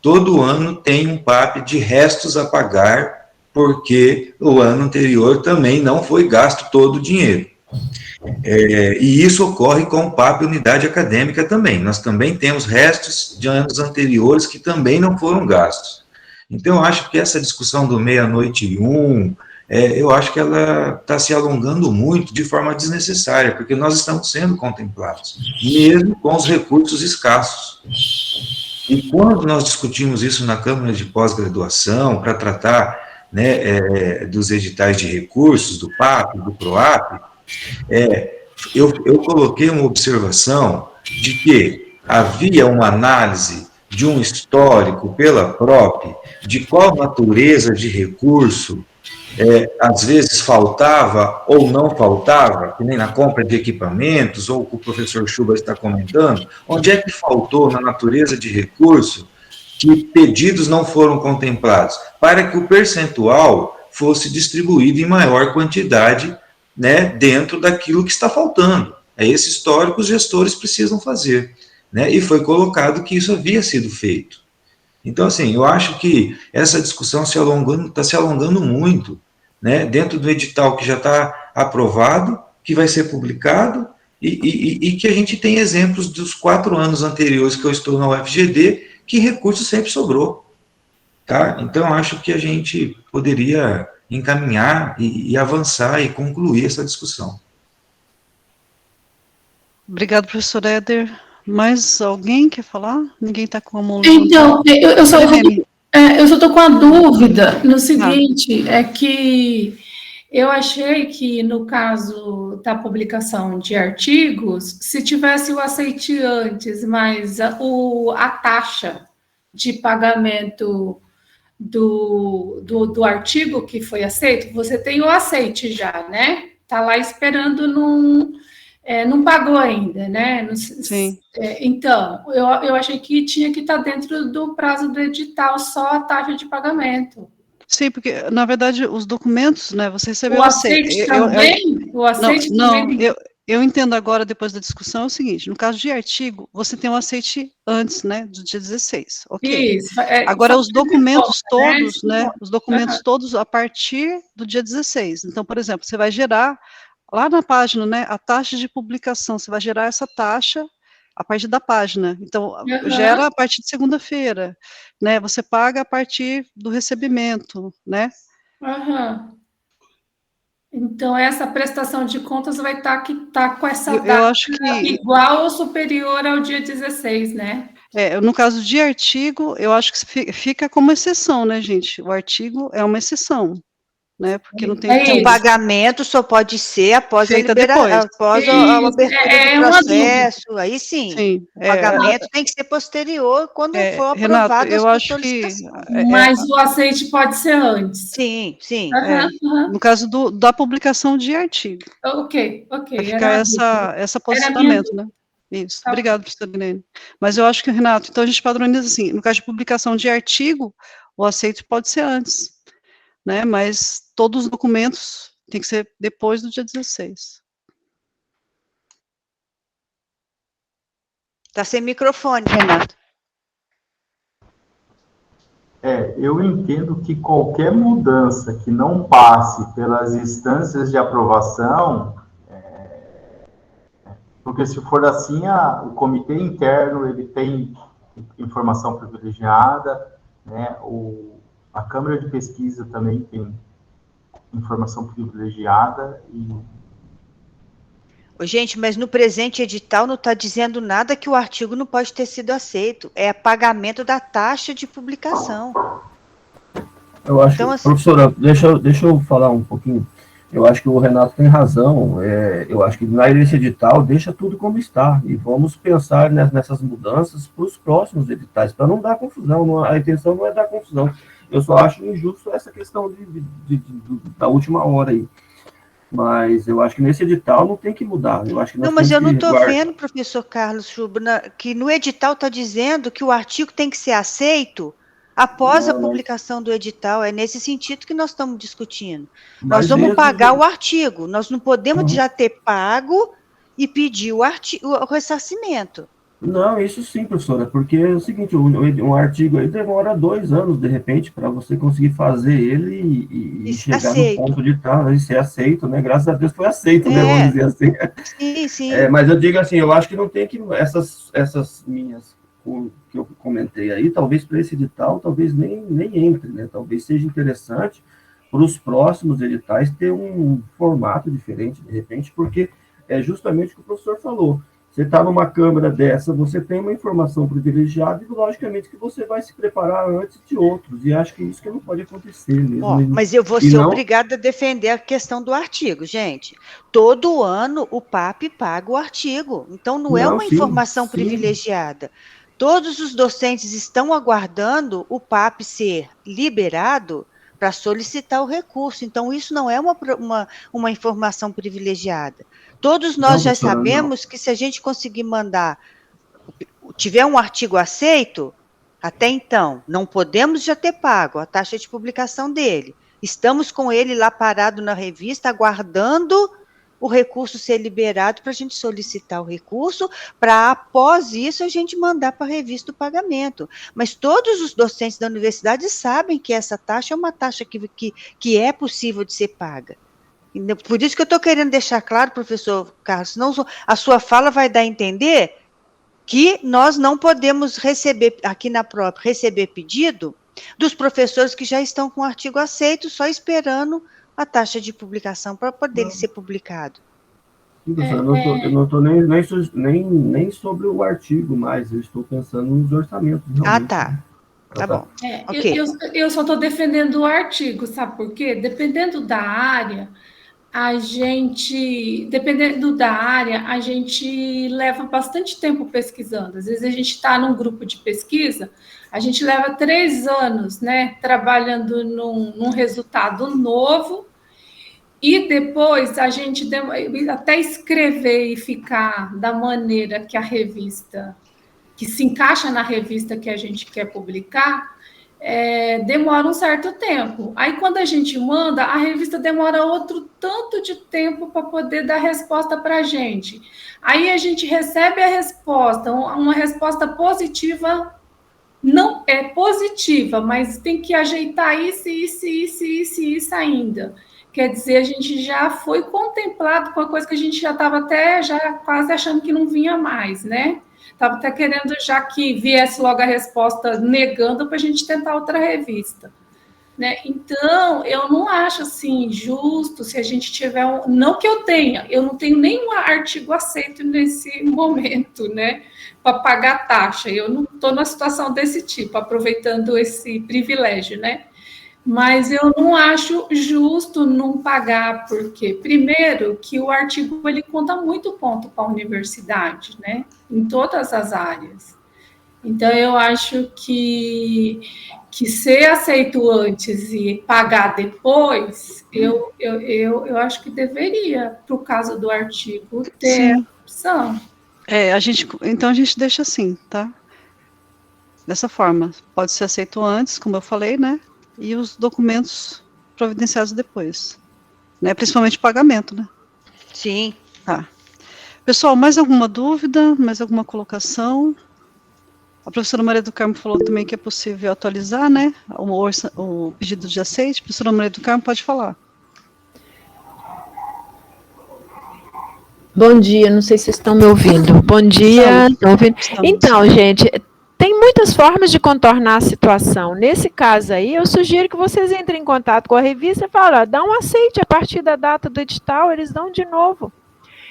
Todo ano tem um PAP de restos a pagar, porque o ano anterior também não foi gasto todo o dinheiro. E isso ocorre com o PAP Unidade Acadêmica também. Nós também temos restos de anos anteriores que também não foram gastos. Então, eu acho que essa discussão do meia-noite e 1, eu acho que ela está se alongando muito de forma desnecessária, porque nós estamos sendo contemplados, mesmo com os recursos escassos. E quando nós discutimos isso na Câmara de Pós-Graduação, para tratar dos editais de recursos, do PAP, do PROAP, eu coloquei uma observação de que havia uma análise de um histórico pela PROP, de qual natureza de recurso às vezes faltava ou não faltava, que nem na compra de equipamentos, ou o professor Chuba está comentando, onde é que faltou na natureza de recurso que pedidos não foram contemplados, para que o percentual fosse distribuído em maior quantidade, dentro daquilo que está faltando. Esse histórico os gestores precisam fazer. E foi colocado que isso havia sido feito. Então, assim, eu acho que essa discussão está se alongando muito, dentro do edital que já está aprovado, que vai ser publicado, e que a gente tem exemplos dos 4 anos anteriores que eu estou na UFGD, que recurso sempre sobrou. Tá? Então, eu acho que a gente poderia encaminhar e avançar e concluir essa discussão. Obrigado, professor Éder. Mais alguém quer falar? Ninguém está com a mão levantada. Então, eu só estou com a dúvida no seguinte, é que eu achei que, no caso da publicação de artigos, se tivesse o aceite antes, mas a taxa de pagamento do artigo que foi aceito, você tem o aceite já, né? Está lá esperando, não pagou ainda, né? Sim. Então, eu achei que tinha que estar dentro do prazo do edital só a taxa de pagamento. Sim, porque, na verdade, os documentos, você recebeu o aceite também? O aceite também? Eu entendo agora, depois da discussão, é o seguinte, no caso de artigo, você tem um aceite antes, do dia 16, ok? Isso. Agora, os documentos todos, os documentos todos a partir do dia 16. Então, por exemplo, você vai gerar, lá na página, a taxa de publicação, você vai gerar essa taxa a partir da página. Então, gera a partir de segunda-feira, você paga a partir do recebimento, Então, essa prestação de contas vai estar com essa data igual ou superior ao dia 16, né? No caso de artigo, eu acho que fica como exceção, gente? O artigo é uma exceção, porque não tem... O pagamento só pode ser após feita a liberação, após a abertura do processo, aí sim. O pagamento tem que ser posterior, quando for aprovado eu acho que... Mas o aceite pode ser antes. Sim. No caso da publicação de artigo. Ok. Vai ficar esse posicionamento, Isso. Tá. Obrigado, professor Irene. Mas eu acho que, Renato, então a gente padroniza assim, no caso de publicação de artigo, o aceite pode ser antes, mas todos os documentos tem que ser depois do dia 16. Está sem microfone, Renato. Eu entendo que qualquer mudança que não passe pelas instâncias de aprovação Porque se for assim, o comitê interno, ele tem informação privilegiada, né? A Câmara de Pesquisa também tem informação privilegiada e... Gente, mas no presente edital não está dizendo nada que o artigo não pode ter sido aceito. É pagamento da taxa de publicação. Eu acho, então, assim, professora, deixa eu falar um pouquinho. Eu acho que o Renato tem razão. Eu acho que nesse edital deixa tudo como está. E vamos pensar nessas mudanças para os próximos editais, para não dar confusão. A intenção não é dar confusão. Eu só acho injusto essa questão da última hora aí. Mas eu acho que nesse edital não tem que mudar. Eu acho que não, mas eu não estou vendo, professor Carlos Schubner, que no edital está dizendo que o artigo tem que ser aceito após a publicação do edital. É nesse sentido que nós estamos discutindo. Nós vamos pagar o artigo. Nós não podemos já ter pago e pedir o ressarcimento. Não, isso sim, professora, porque é o seguinte, um artigo aí demora 2 anos, de repente, para você conseguir fazer ele e chegar no ponto de tal, e ser aceito, né? Graças a Deus foi aceito, né? Vamos dizer assim. Sim, sim. Mas eu digo assim, eu acho que não tem que... Essas minhas que eu comentei aí, talvez para esse edital, talvez nem entre, né? Talvez seja interessante para os próximos editais ter um formato diferente, de repente, porque é justamente o que o professor falou. Você está numa câmara dessa, você tem uma informação privilegiada e, logicamente, que você vai se preparar antes de outros. E acho que isso que não pode acontecer mesmo. Mas eu vou ser obrigada a defender a questão do artigo, gente. Todo ano o PAP paga o artigo. Então, não é uma informação privilegiada. Todos os docentes estão aguardando o PAP ser liberado para solicitar o recurso. Então, isso não é uma informação privilegiada. Todos nós já sabemos que se a gente conseguir mandar, tiver um artigo aceito, até então, não podemos já ter pago a taxa de publicação dele. Estamos com ele lá parado na revista, aguardando o recurso ser liberado para a gente solicitar o recurso, para após isso a gente mandar para a revista o pagamento. Mas todos os docentes da universidade sabem que essa taxa é uma taxa que é possível de ser paga. Por isso que eu estou querendo deixar claro, professor Carlos, senão a sua fala vai dar a entender que nós não podemos receber, aqui na própria, receber pedido dos professores que já estão com o artigo aceito, só esperando a taxa de publicação para poder ser publicado. Eu não estou nem sobre o artigo mais, eu estou pensando nos orçamentos. Tá. Tá bom. Okay. Eu só estou defendendo o artigo, sabe por quê? Dependendo da área, a gente leva bastante tempo pesquisando. Às vezes a gente está num grupo de pesquisa, a gente leva 3 anos, né, trabalhando num resultado novo, e depois a gente até escrever e ficar da maneira que a revista, que se encaixa na revista que a gente quer publicar, demora um certo tempo. Aí, quando a gente manda, a revista demora outro tanto de tempo para poder dar resposta para a gente. Aí, a gente recebe a resposta, uma resposta positiva, não é positiva, mas tem que ajeitar isso ainda. Quer dizer, a gente já foi contemplado com a coisa que a gente já estava até quase achando que não vinha mais, né? Estava até querendo já que viesse logo a resposta negando para a gente tentar outra revista. Né? Então, eu não acho assim justo se a gente tiver não que eu não tenho nenhum artigo aceito nesse momento, né? Para pagar taxa. Eu não estou numa situação desse tipo, aproveitando esse privilégio, né? Mas eu não acho justo não pagar, porque, primeiro, que o artigo ele conta muito ponto para a universidade, né? Em todas as áreas. Então, eu acho que ser aceito antes e pagar depois, eu acho que deveria, para o caso do artigo, ter opção. Então, a gente deixa assim, tá? Dessa forma. Pode ser aceito antes, como eu falei, né? E os documentos providenciados depois, né? Principalmente pagamento, né? Sim. Tá. Pessoal, mais alguma dúvida? Mais alguma colocação? A professora Maria do Carmo falou também que é possível atualizar, né? O pedido de aceite. Professora Maria do Carmo, pode falar. Bom dia, não sei se vocês estão me ouvindo. Bom dia, estão ouvindo? Então, gente, tem muitas formas de contornar a situação. Nesse caso aí, eu sugiro que vocês entrem em contato com a revista e falem, ó, dá um aceite a partir da data do edital, eles dão de novo.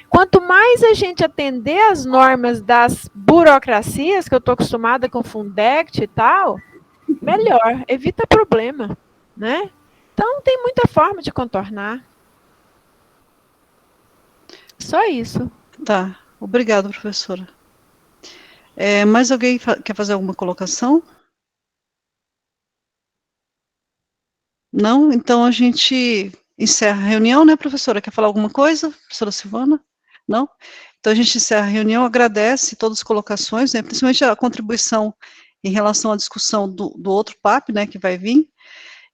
Quanto mais a gente atender as normas das burocracias, que eu estou acostumada com Fundect e tal, melhor, evita problema, né? Então, tem muita forma de contornar. Só isso. Tá, obrigada, professora. Mais alguém quer fazer alguma colocação? Não? Então a gente encerra a reunião, né, professora? Quer falar alguma coisa, professora Silvana? Não? Então a gente encerra a reunião, agradece todas as colocações, né, principalmente a contribuição em relação à discussão do outro PAP, né, que vai vir,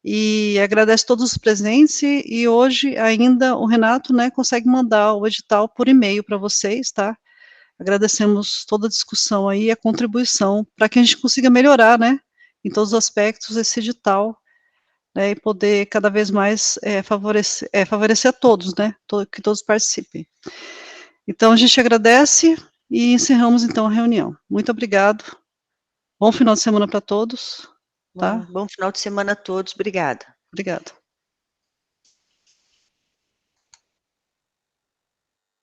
e agradece todos os presentes, e hoje ainda o Renato, né, consegue mandar o edital por e-mail para vocês, tá? Agradecemos toda a discussão aí, a contribuição, para que a gente consiga melhorar, né, em todos os aspectos esse edital, né, e poder cada vez mais favorecer a todos, né, que todos participem. Então, a gente agradece e encerramos, então, a reunião. Muito obrigado. Bom final de semana para todos. Tá? Bom final de semana a todos. Obrigada. Obrigada.